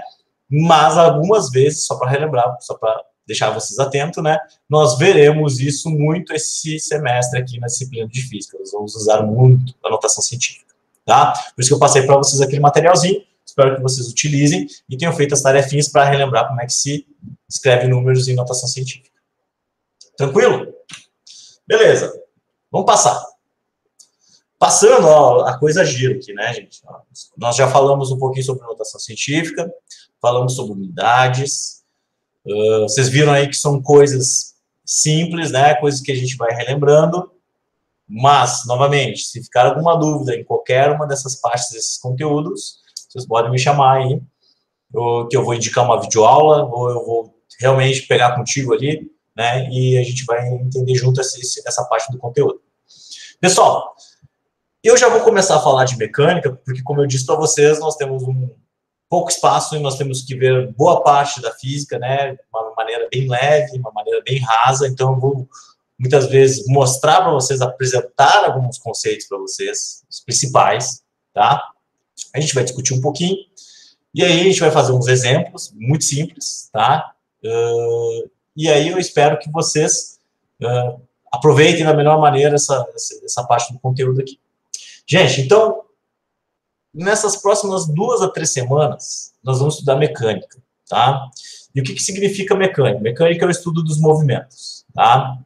Mas algumas vezes, só para relembrar, só para deixar vocês atentos, né? Nós veremos isso muito esse semestre aqui na disciplina de física. Nós vamos usar muito a notação científica, tá? Por isso que eu passei para vocês aquele materialzinho. Espero que vocês utilizem e tenham feito as tarefinhas para relembrar como é que se escreve números em notação científica. Tranquilo? Beleza. Vamos passar. Passando, ó, a coisa gira aqui, né, gente? Nós já falamos um pouquinho sobre notação científica, falamos sobre unidades. Vocês viram aí que são coisas simples, né? Coisas que a gente vai relembrando. Mas, novamente, se ficar alguma dúvida em qualquer uma dessas partes desses conteúdos, vocês podem me chamar aí, que eu vou indicar uma videoaula, ou eu vou realmente pegar contigo ali, né, e a gente vai entender junto essa parte do conteúdo. Pessoal, eu já vou começar a falar de mecânica, porque, como eu disse para vocês, nós temos um pouco espaço e nós temos que ver boa parte da física, né, de uma maneira bem leve, uma maneira bem rasa, então eu vou, muitas vezes, mostrar para vocês, apresentar alguns conceitos para vocês, os principais, tá? A gente vai discutir um pouquinho, e aí a gente vai fazer uns exemplos muito simples, tá? E aí eu espero que vocês aproveitem da melhor maneira essa parte do conteúdo aqui. Gente, então, nessas próximas 2 a 3 semanas, nós vamos estudar mecânica, tá? E o que significa mecânica? Mecânica é o estudo dos movimentos, tá?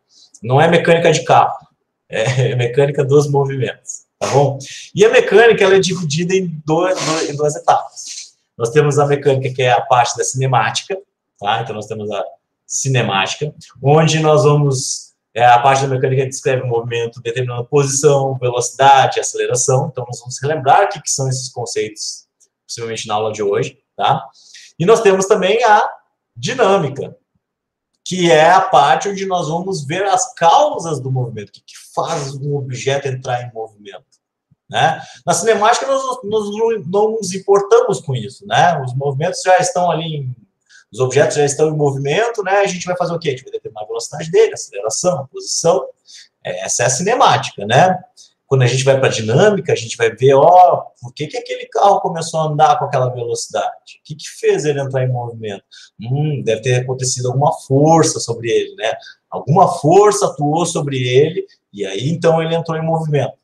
Não é mecânica de carro, é mecânica dos movimentos. Tá bom? E a mecânica, ela é dividida em duas etapas. Nós temos a mecânica, que é a parte da cinemática, tá? Então, nós temos a cinemática, onde nós vamos... a parte da mecânica que descreve o movimento determinando posição, velocidade, aceleração. Então, nós vamos relembrar o que são esses conceitos, possivelmente na aula de hoje, tá? E nós temos também a dinâmica, que é a parte onde nós vamos ver as causas do movimento, o que faz um objeto entrar em movimento. Né? Na cinemática, nós não nos importamos com isso. Né? Os movimentos já estão ali, os objetos já estão em movimento, né? A gente vai fazer o quê? A gente vai determinar a velocidade dele, a aceleração, a posição. Essa é a cinemática, né? Quando a gente vai para a dinâmica, a gente vai ver, ó, por que aquele carro começou a andar com aquela velocidade? O que fez ele entrar em movimento? Deve ter acontecido alguma força sobre ele, né? Alguma força atuou sobre ele, e aí, então, ele entrou em movimento,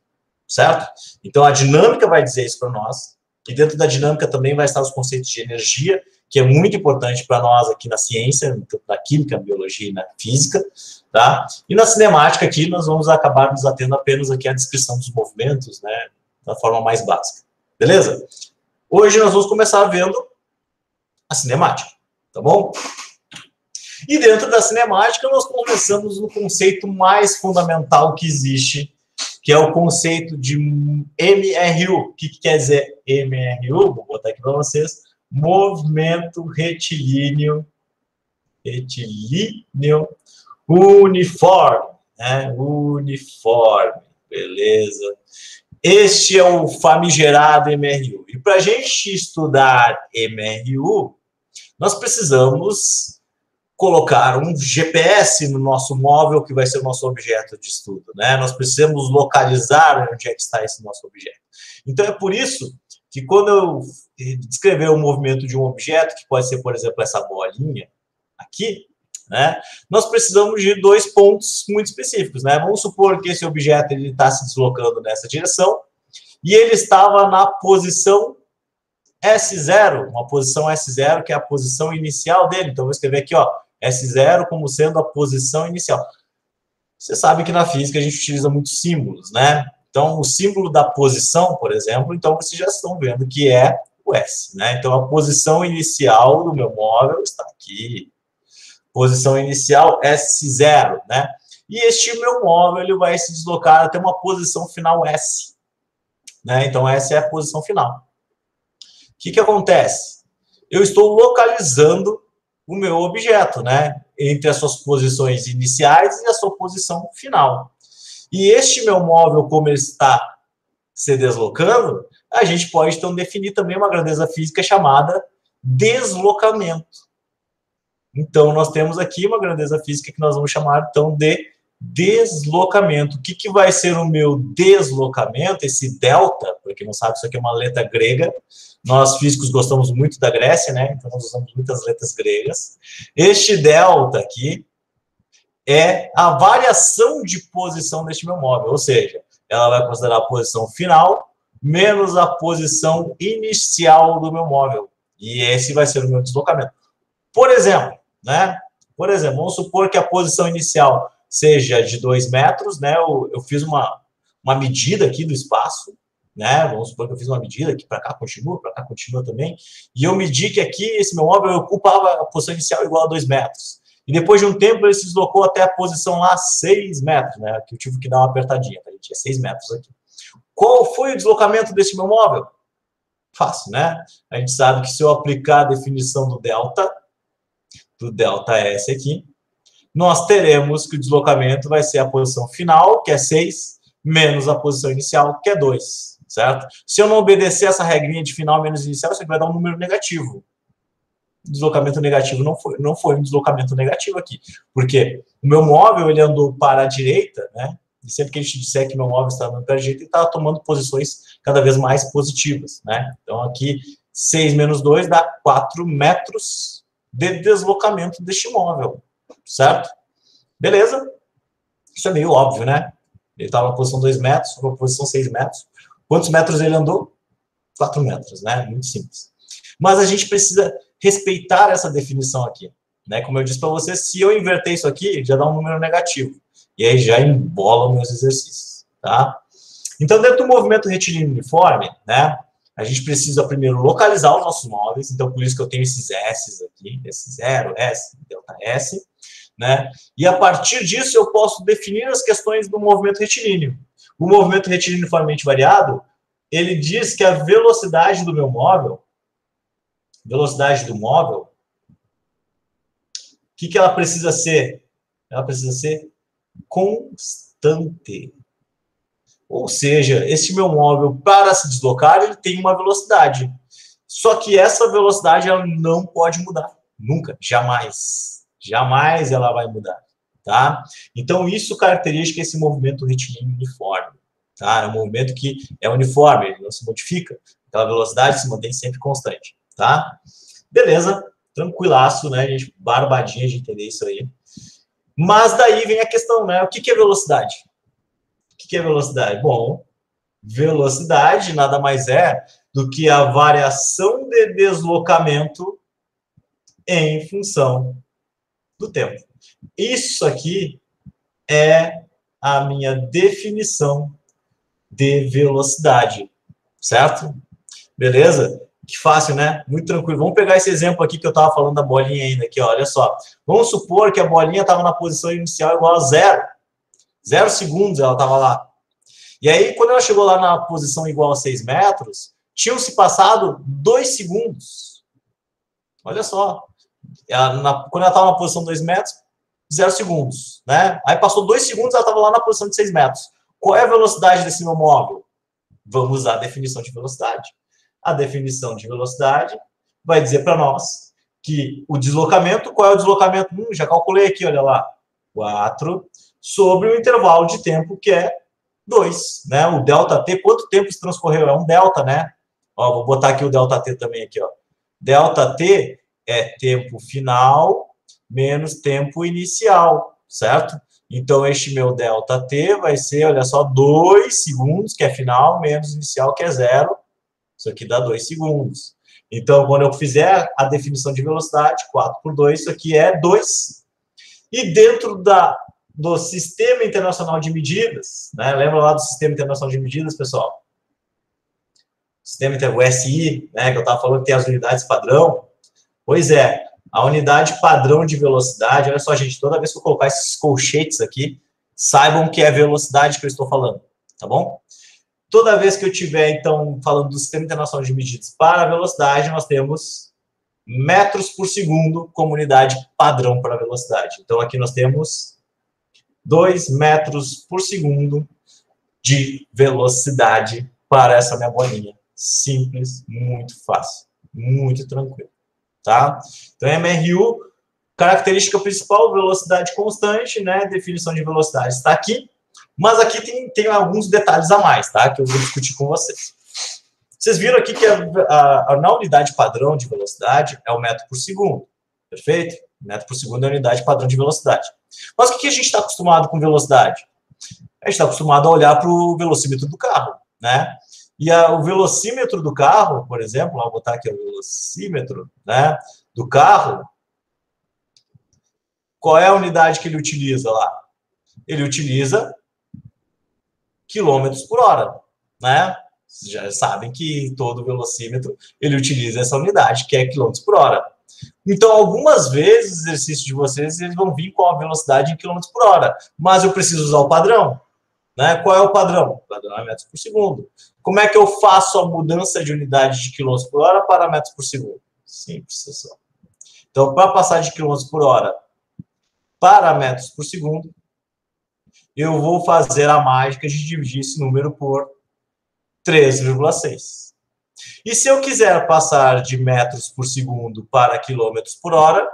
certo? Então, a dinâmica vai dizer isso para nós, e dentro da dinâmica também vai estar os conceitos de energia, que é muito importante para nós aqui na ciência, na química, na biologia e na física, tá? E na cinemática aqui nós vamos acabar nos atendo apenas aqui à descrição dos movimentos, né, da forma mais básica. Beleza? Hoje nós vamos começar vendo a cinemática, tá bom? E dentro da cinemática nós começamos no conceito mais fundamental que existe, que é o conceito de MRU. O que quer dizer MRU? Vou botar aqui para vocês. Movimento retilíneo uniforme, né? Uniforme, beleza? Este é o famigerado MRU. E para a gente estudar MRU, nós precisamos colocar um GPS no nosso móvel, que vai ser o nosso objeto de estudo, né? Nós precisamos localizar onde é que está esse nosso objeto. Então, é por isso que quando eu descrever o movimento de um objeto, que pode ser, por exemplo, essa bolinha aqui, né, nós precisamos de dois pontos muito específicos. Né? Vamos supor que esse objeto está se deslocando nessa direção e ele estava na posição S0, uma posição S0, que é a posição inicial dele. Então, vou escrever aqui, ó, S0 como sendo a posição inicial. Você sabe que na física a gente utiliza muitos símbolos, né? Então, o símbolo da posição, por exemplo, então vocês já estão vendo que é o S, né? Então, a posição inicial do meu móvel está aqui. Posição inicial S0, né? E este meu móvel, ele vai se deslocar até uma posição final S, né? Então, essa é a posição final. O que acontece? Eu estou localizando o meu objeto, né? Entre as suas posições iniciais e a sua posição final. E este meu móvel, como ele está se deslocando, a gente pode, então, definir também uma grandeza física chamada deslocamento. Então, nós temos aqui uma grandeza física que nós vamos chamar, então, de deslocamento. O que vai ser o meu deslocamento? Esse delta, para quem não sabe, isso aqui é uma letra grega. Nós, físicos, gostamos muito da Grécia, né? Então, nós usamos muitas letras gregas. Este delta aqui é a variação de posição deste meu móvel, ou seja, ela vai considerar a posição final menos a posição inicial do meu móvel. E esse vai ser o meu deslocamento. Por exemplo, né? Por exemplo, vamos supor que a posição inicial seja de 2 metros, né? Eu fiz uma medida aqui do espaço, né? Vamos supor que eu fiz uma medida aqui para cá continua também, e eu medi que aqui esse meu móvel ocupava a posição inicial igual a 2 metros. E depois de um tempo ele se deslocou até a posição lá 6 metros, né? Que eu tive que dar uma apertadinha, tá? Tinha 6 metros aqui. Qual foi o deslocamento desse meu móvel? Fácil, né? A gente sabe que se eu aplicar a definição do delta S aqui, nós teremos que o deslocamento vai ser a posição final, que é 6, menos a posição inicial, que é 2, certo? Se eu não obedecer essa regrinha de final menos inicial, isso aqui vai dar um número negativo. Deslocamento negativo não foi um deslocamento negativo aqui, porque o meu móvel ele andou para a direita, né? E sempre que a gente disser que meu móvel está andando para a direita, ele está tomando posições cada vez mais positivas, né? Então aqui 6 menos 2 dá 4 metros de deslocamento deste móvel, certo? Beleza? Isso é meio óbvio, né? Ele estava na posição 2 metros, na posição 6 metros. Quantos metros ele andou? 4 metros, né? Muito simples. Mas a gente precisa respeitar essa definição aqui, né? Como eu disse para você, se eu inverter isso aqui, já dá um número negativo. E aí já embola meus exercícios, tá? Então, dentro do movimento retilíneo uniforme, né? A gente precisa primeiro localizar os nossos móveis. Então, por isso que eu tenho esses S aqui, S0, S, delta S, né? E a partir disso eu posso definir as questões do movimento retilíneo. O movimento retilíneo uniformemente variado, ele diz que a velocidade do meu móvel velocidade do móvel, o que ela precisa ser? Ela precisa ser constante. Ou seja, esse meu móvel, para se deslocar, ele tem uma velocidade. Só que essa velocidade ela não pode mudar. Nunca, jamais. Jamais ela vai mudar. Tá? Então, isso caracteriza esse movimento retilíneo uniforme. Tá? É um movimento que é uniforme, ele não se modifica. Aquela velocidade se mantém sempre constante. Tá? Beleza, tranquilaço, né, gente? Barbadinha de entender isso aí. Mas daí vem a questão, né? O que é velocidade? O que é velocidade? Bom, velocidade nada mais é do que a variação de deslocamento em função do tempo. Isso aqui é a minha definição de velocidade, certo? Beleza? Que fácil, né? Muito tranquilo. Vamos pegar esse exemplo aqui que eu estava falando da bolinha ainda aqui, ó, olha só. Vamos supor que a bolinha estava na posição inicial igual a 0. 0 segundos ela estava lá. E aí, quando ela chegou lá na posição igual a 6 metros, tinham se passado 2 segundos. Olha só. Quando ela estava na posição 2 metros, 0 segundos, né? Aí passou 2 segundos, ela estava lá na posição de 6 metros. Qual é a velocidade desse meu móvel? Vamos usar a definição de velocidade. A definição de velocidade vai dizer para nós que o deslocamento, qual é o deslocamento? Já calculei aqui, olha lá. 4 sobre o intervalo de tempo que é 2, né? O ΔT, quanto tempo se transcorreu? É um delta, né? Ó, vou botar aqui o ΔT também aqui, ó. ΔT é tempo final menos tempo inicial, certo? Então, este meu ΔT vai ser, olha só, 2 segundos, que é final, menos inicial, que é 0. Isso aqui dá 2 segundos. Então, quando eu fizer a definição de velocidade, 4 por 2, isso aqui é 2. E dentro do Sistema Internacional de Medidas, né? Lembra lá do Sistema Internacional de Medidas, pessoal? O SI, né? Que eu estava falando que tem as unidades padrão. Pois é, a unidade padrão de velocidade, olha só, gente, toda vez que eu colocar esses colchetes aqui, saibam que é a velocidade que eu estou falando, tá bom? Toda vez que eu estiver, então, falando do Sistema Internacional de Medidas para a velocidade, nós temos metros por segundo como unidade padrão para a velocidade. Então, aqui nós temos 2 metros por segundo de velocidade para essa minha bolinha. Simples, muito fácil, muito tranquilo, tá? Então, MRU, característica principal, velocidade constante, né? Definição de velocidade está aqui. Mas aqui tem alguns detalhes a mais, tá? Que eu vou discutir com vocês. Vocês viram aqui que na unidade padrão de velocidade é o metro por segundo. Perfeito? Metro por segundo é a unidade padrão de velocidade. Mas o que a gente está acostumado com velocidade? A gente está acostumado a olhar para o velocímetro do carro, né? E o velocímetro do carro, por exemplo, vou botar aqui o velocímetro, né, do carro. Qual é a unidade que ele utiliza lá? Ele utiliza quilômetros por hora, né? Vocês já sabem que todo velocímetro ele utiliza essa unidade, que é quilômetros por hora. Então, algumas vezes, os exercícios de vocês eles vão vir com a velocidade em quilômetros por hora, mas eu preciso usar o padrão, né? Qual é o padrão? O padrão é metros por segundo. Como é que eu faço a mudança de unidade de quilômetros por hora para metros por segundo? Simples, pessoal. Então, para passar de quilômetros por hora para metros por segundo, eu vou fazer a mágica de dividir esse número por 3,6. E se eu quiser passar de metros por segundo para quilômetros por hora,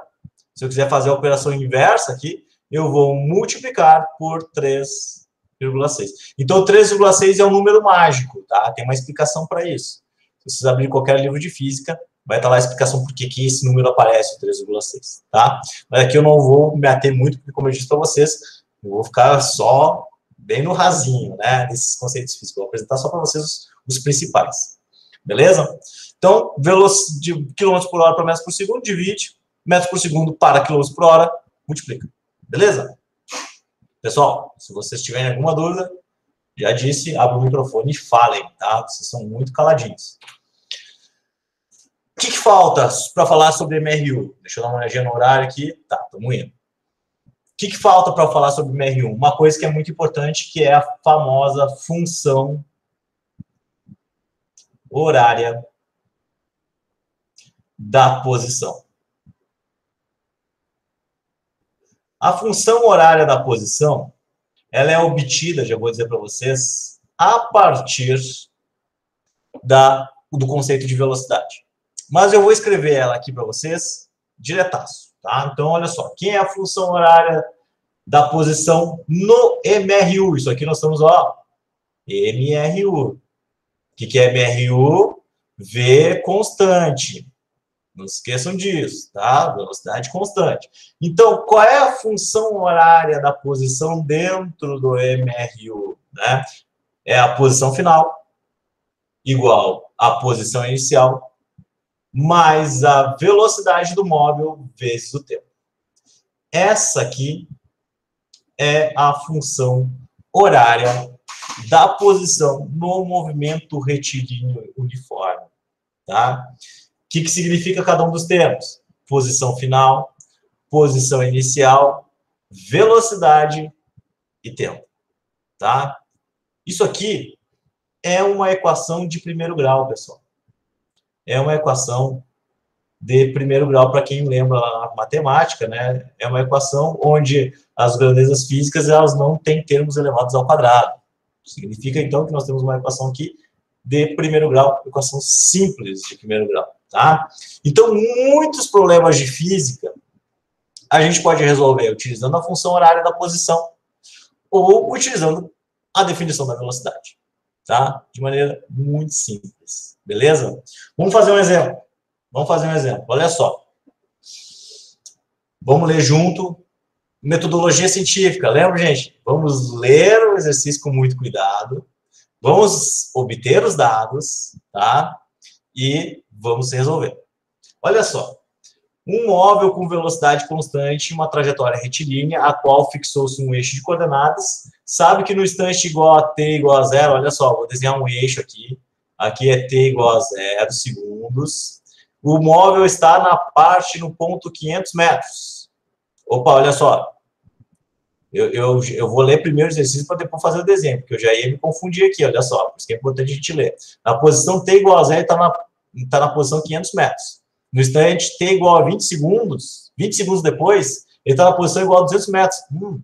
se eu quiser fazer a operação inversa aqui, eu vou multiplicar por 3,6. Então, 3,6 é um número mágico, tá? Tem uma explicação para isso. Se vocês abrirem qualquer livro de física, vai estar lá a explicação por que esse número aparece, o 3,6, tá? Mas aqui eu não vou me ater muito, porque, como eu disse para vocês, eu vou ficar só bem no rasinho, né, desses conceitos físicos. Eu vou apresentar só para vocês os principais. Beleza? Então, de quilômetros por hora para metros por segundo, divide. Metros por segundo para quilômetros por hora, multiplica. Beleza? Pessoal, se vocês tiverem alguma dúvida, já disse, abre o microfone e falem, tá? Vocês são muito caladinhos. O que falta para falar sobre MRU? Deixa eu dar uma olhadinha no horário aqui. Tá, estamos indo. O que falta para falar sobre MRU? Uma coisa que é muito importante, que é a famosa função horária da posição. A função horária da posição, ela é obtida, já vou dizer para vocês, a partir do conceito de velocidade. Mas eu vou escrever ela aqui para vocês diretaço, tá? Então, olha só, quem é a função horária da posição no MRU? Isso aqui nós estamos, ó, MRU. O que é MRU? V constante. Não se esqueçam disso, tá? Velocidade constante. Então, qual é a função horária da posição dentro do MRU? Né? É a posição final igual à posição inicial mais a velocidade do móvel vezes o tempo. Essa aqui é a função horária da posição no movimento retilíneo uniforme, tá? O que significa cada um dos termos? Posição final, posição inicial, velocidade e tempo, tá? Isso aqui é uma equação de primeiro grau, pessoal. É uma equação de primeiro grau, para quem lembra lá na matemática, né? É uma equação onde as grandezas físicas elas não têm termos elevados ao quadrado. Significa, então, que nós temos uma equação aqui de primeiro grau, equação simples de primeiro grau, tá? Então, muitos problemas de física a gente pode resolver utilizando a função horária da posição ou utilizando a definição da velocidade, tá? De maneira muito simples, beleza? Vamos fazer um exemplo. Olha só. Vamos ler junto. Metodologia científica. Lembra, gente? Vamos ler o exercício com muito cuidado. Vamos obter os dados, tá? E vamos resolver. Olha só. Um móvel com velocidade constante, uma trajetória retilínea, a qual fixou-se um eixo de coordenadas, sabe que no instante igual a t igual a 0, olha só, vou desenhar um eixo aqui. Aqui é t igual a 0 segundos. O móvel está na parte no ponto 500 metros. Opa, olha só. Eu vou ler primeiro o exercício para depois fazer o desenho, porque eu já ia me confundir aqui, olha só. Por isso que é importante a gente ler. Na posição t igual a 0, está na posição 500 metros. No instante t igual a 20 segundos depois, ele está na posição igual a 200 metros. O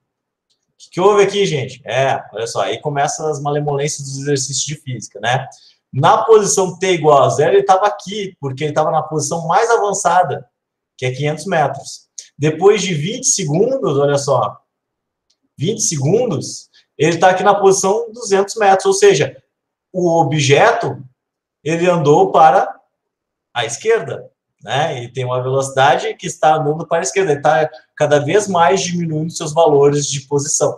que houve aqui, gente? Olha só, aí começam as malemolências dos exercícios de física, né? Na posição t igual a 0, ele estava aqui, porque ele estava na posição mais avançada, que é 500 metros. Depois de 20 segundos, olha só, 20 segundos, ele está aqui na posição 200 metros, ou seja, o objeto, ele andou para a esquerda, né? E tem uma velocidade que está andando para a esquerda, ele está cada vez mais diminuindo seus valores de posição.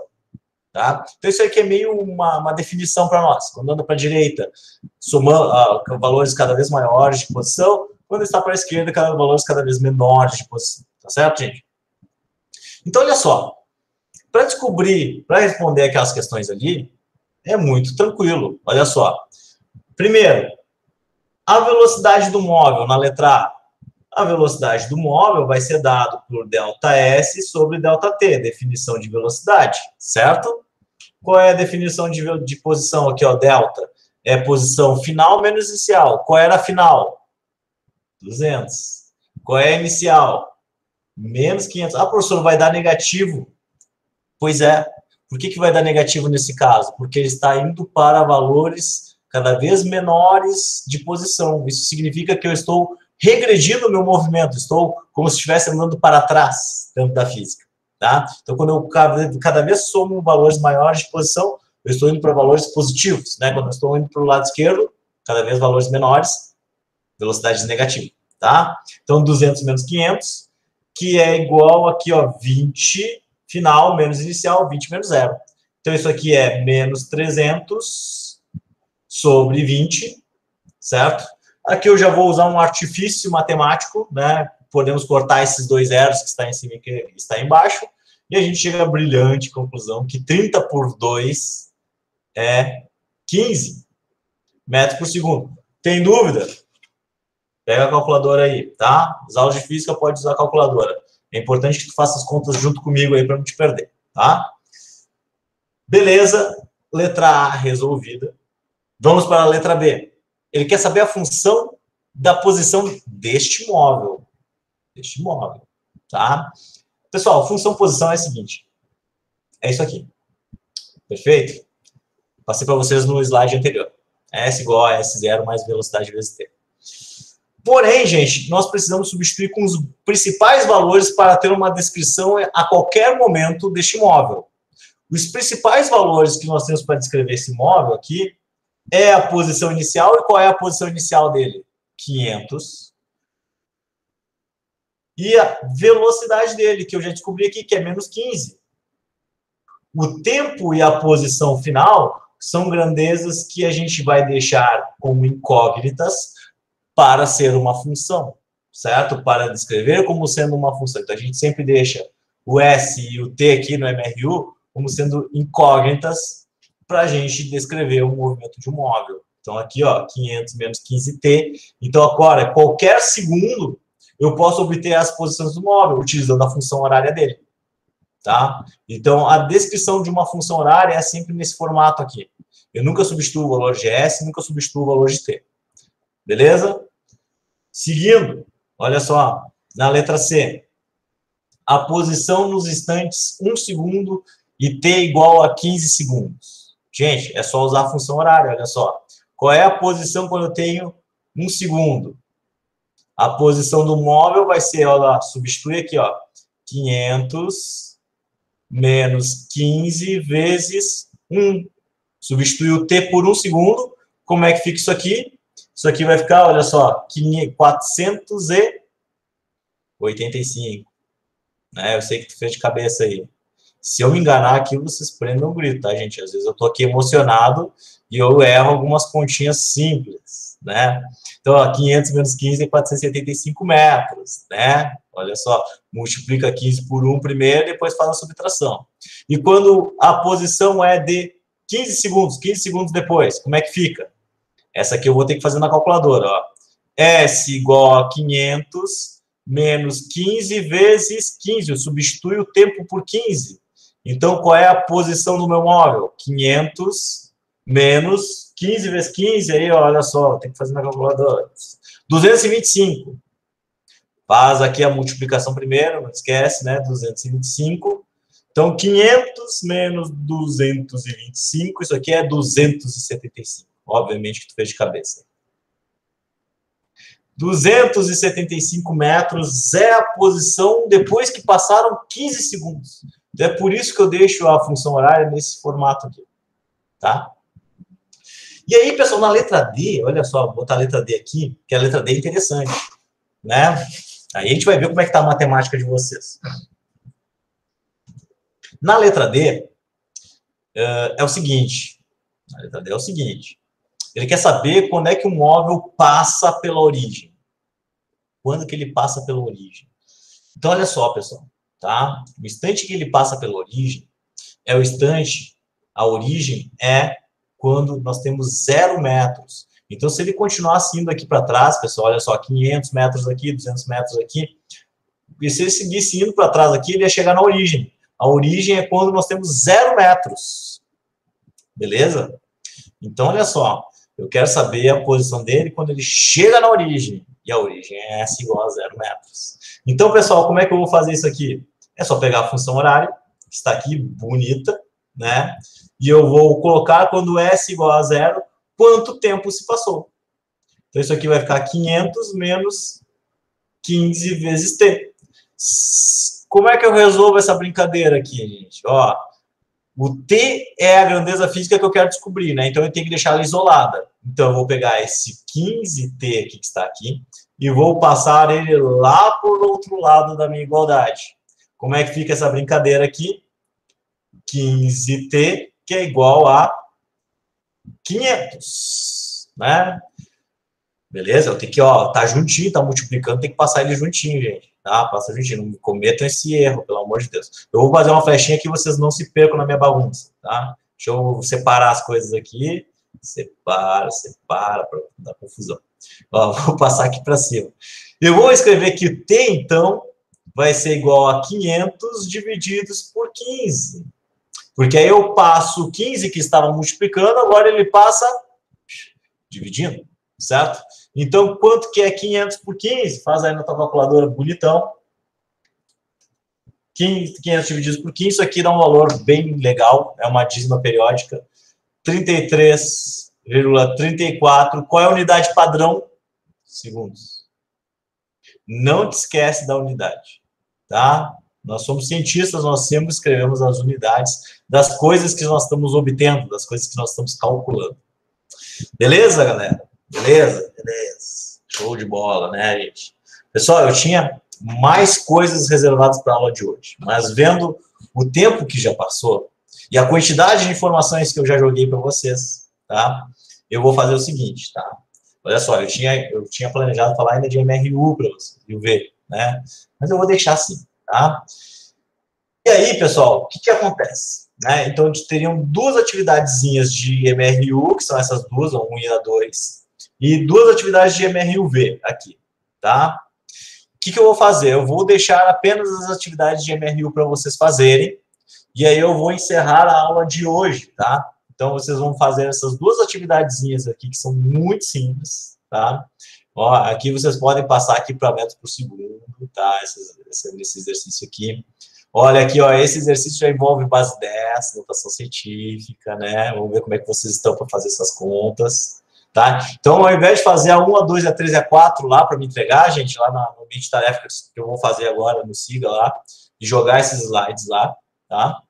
Tá? Então, isso aqui é meio uma definição para nós. Quando anda para a direita, somando valores cada vez maiores de posição, quando está para a esquerda, valores cada vez menores de posição. Tá certo, gente? Então, olha só. Para responder aquelas questões ali, é muito tranquilo. Olha só. Primeiro, a velocidade do móvel na letra A. A velocidade do móvel vai ser dado por ΔS sobre ΔT, definição de velocidade, certo? Qual é a definição de posição aqui, ó, delta? É posição final menos inicial. Qual era a final? 200. Qual é a inicial? Menos 500. Ah, professor, vai dar negativo. Pois é. Por que vai dar negativo nesse caso? Porque ele está indo para valores cada vez menores de posição. Isso significa que eu estou regredindo o meu movimento. Estou como se estivesse andando para trás dentro da física. Tá? Então, quando eu cada vez somo valores maiores de posição, eu estou indo para valores positivos. Né? Quando eu estou indo para o lado esquerdo, cada vez valores menores, velocidade negativa. Tá? Então, 200 menos 500, que é igual aqui, ó, 20 final menos inicial, 20 menos 0. Então, isso aqui é menos 300 sobre 20, certo? Aqui eu já vou usar um artifício matemático, né? Podemos cortar esses dois zeros que está em cima e que está embaixo, e a gente chega à brilhante conclusão que 30 por 2 é 15 metros por segundo. Tem dúvida? Pega a calculadora aí, tá? As aulas de física pode usar a calculadora. É importante que tu faça as contas junto comigo aí para não te perder, tá? Beleza, letra A resolvida. Vamos para a letra B. Ele quer saber a função da posição deste móvel. Deste móvel, tá? Pessoal, função posição é a seguinte. É isso aqui. Perfeito? Passei para vocês no slide anterior. S igual a S0 mais velocidade vezes T. Porém, gente, nós precisamos substituir com os principais valores para ter uma descrição a qualquer momento deste móvel. Os principais valores que nós temos para descrever esse móvel aqui é a posição inicial. E qual é a posição inicial dele? 500. E a velocidade dele, que eu já descobri aqui, que é menos 15. O tempo e a posição final são grandezas que a gente vai deixar como incógnitas para ser uma função, certo? Para descrever como sendo uma função. Então, a gente sempre deixa o S e o T aqui no MRU como sendo incógnitas para a gente descrever o movimento de um móvel. Então, aqui, ó, 500 menos 15T. Então, agora, qualquer segundo, eu posso obter as posições do móvel, utilizando a função horária dele. Tá? Então, a descrição de uma função horária é sempre nesse formato aqui. Eu nunca substituo o valor de S, nunca substituo o valor de T. Beleza? Seguindo, olha só, na letra C. A posição nos instantes 1 segundo e T igual a 15 segundos. Gente, é só usar a função horária, olha só. Qual é a posição quando eu tenho 1 segundo? A posição do móvel vai ser, olha, substitui aqui, ó, 500 menos 15 vezes 1. Substitui o T por 1 segundo. Como é que fica isso aqui? Isso aqui vai ficar, olha só, 485. Né? Eu sei que tu fez de cabeça aí. Se eu me enganar aqui, vocês prendam um grito, tá, gente? Às vezes eu tô aqui emocionado e eu erro algumas continhas simples, né? Então, ó, 500 menos 15 é 475 metros, né? Olha só, multiplica 15 por 1 primeiro, depois faz a subtração. E quando a posição é de 15 segundos depois, como é que fica? Essa aqui eu vou ter que fazer na calculadora, ó. S igual a 500 menos 15 vezes 15. Eu substituo o tempo por 15. Então, qual é a posição do meu móvel? 500 menos 15 vezes 15. Aí, ó, olha só, tem que fazer na calculadora. 225. Faz aqui a multiplicação primeiro, não esquece, né? 225. Então, 500 menos 225, isso aqui é 275. Obviamente que tu fez de cabeça. 275 metros é a posição depois que passaram 15 segundos. Então, é por isso que eu deixo a função horária nesse formato aqui. Tá? E aí, pessoal, na letra D, olha só, vou botar a letra D aqui, que a letra D é interessante. Né? Aí a gente vai ver como é que está a matemática de vocês. Na letra D, é o seguinte. Na letra D é o seguinte. Ele quer saber quando é que o móvel passa pela origem. Quando que ele passa pela origem. Então, olha só, pessoal. Tá? O instante que ele passa pela origem é o instante, a origem é quando nós temos 0 metros. Então, se ele continuasse indo aqui para trás, pessoal, olha só, 500 metros aqui, 200 metros aqui, e se ele seguisse indo para trás aqui, ele ia chegar na origem. A origem é quando nós temos 0 metros. Beleza? Então, olha só, eu quero saber a posição dele quando ele chega na origem. E a origem é S igual a 0 metros. Então, pessoal, como é que eu vou fazer isso aqui? É só pegar a função horária, que está aqui, bonita, né? E eu vou colocar quando S igual a 0, quanto tempo se passou. Então, isso aqui vai ficar 500 menos 15 vezes T. Como é que eu resolvo essa brincadeira aqui, gente? Ó, o T é a grandeza física que eu quero descobrir, né? Então, eu tenho que deixar ela isolada. Então, eu vou pegar esse 15T aqui que está aqui e vou passar ele lá por outro lado da minha igualdade. Como é que fica essa brincadeira aqui? 15T, que é igual a 500, né? Beleza? Eu tenho que, ó, tá juntinho, tá multiplicando, tem que passar ele juntinho, gente. Tá? Passa juntinho, não cometam esse erro, pelo amor de Deus. Eu vou fazer uma flechinha que vocês não se percam na minha bagunça, tá? Deixa eu separar as coisas aqui. Separa, para não dar confusão. Ó, vou passar aqui para cima. Eu vou escrever que o T, então, vai ser igual a 500 divididos por 15. Porque aí eu passo 15 que estava multiplicando, agora ele passa dividindo. certo? Então, quanto que é 500 por 15? Faz aí na tua calculadora bonitão. 500 divididos por 15, isso aqui dá um valor bem legal, é uma dízima periódica. 33,34. Qual é a unidade padrão? Segundos. Não te esquece da unidade, tá? Nós somos cientistas, nós sempre escrevemos as unidades das coisas que nós estamos obtendo, das coisas que nós estamos calculando. Beleza, galera? Beleza? Beleza. Show de bola, né, gente? Pessoal, eu tinha mais coisas reservadas para a aula de hoje, mas vendo o tempo que já passou e a quantidade de informações que eu já joguei para vocês, tá? Eu vou fazer o seguinte, tá? Olha só, eu tinha planejado falar ainda de MRU para vocês, UV, né? Mas eu vou deixar assim, tá? E aí, pessoal, o que acontece? Né? Então, teriam duas atividadezinhas de MRU, que são essas duas, a 1 e a 2, e duas atividades de MRUV aqui, tá? O que eu vou fazer? Eu vou deixar apenas as atividades de MRU para vocês fazerem, e aí eu vou encerrar a aula de hoje, tá? Então, vocês vão fazer essas duas atividadezinhas aqui, que são muito simples, tá? Ó, aqui vocês podem passar aqui para metros por segundo, tá? Esse exercício aqui. Olha aqui, ó, esse exercício já envolve base 10, notação científica, né? Vamos ver como é que vocês estão para fazer essas contas, tá? Então, ao invés de fazer a 1, a 2, a 3 e a 4 lá para me entregar, gente, lá no ambiente de tarefa que eu vou fazer agora, no Siga lá, e jogar esses slides lá, tá?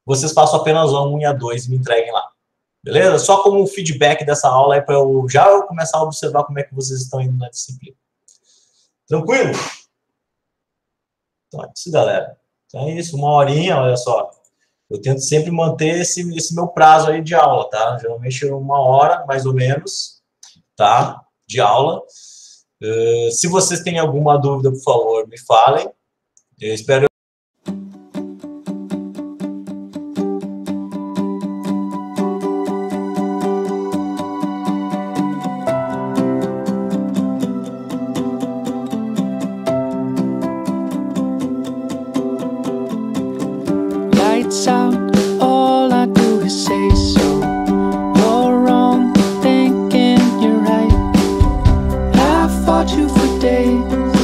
Vocês façam apenas a 1 e a 2 e me entreguem lá. Beleza? Só como feedback dessa aula aí para eu já começar a observar como é que vocês estão indo na disciplina. Tranquilo? Então é isso, galera. Então é isso, 1 horinha, olha só. Eu tento sempre manter esse meu prazo aí de aula, tá? Geralmente 1 hora, mais ou menos, tá? De aula. Se vocês têm alguma dúvida, por favor, me falem. Eu espero... All I do is say so. You're wrong, thinking you're right. I fought you for days.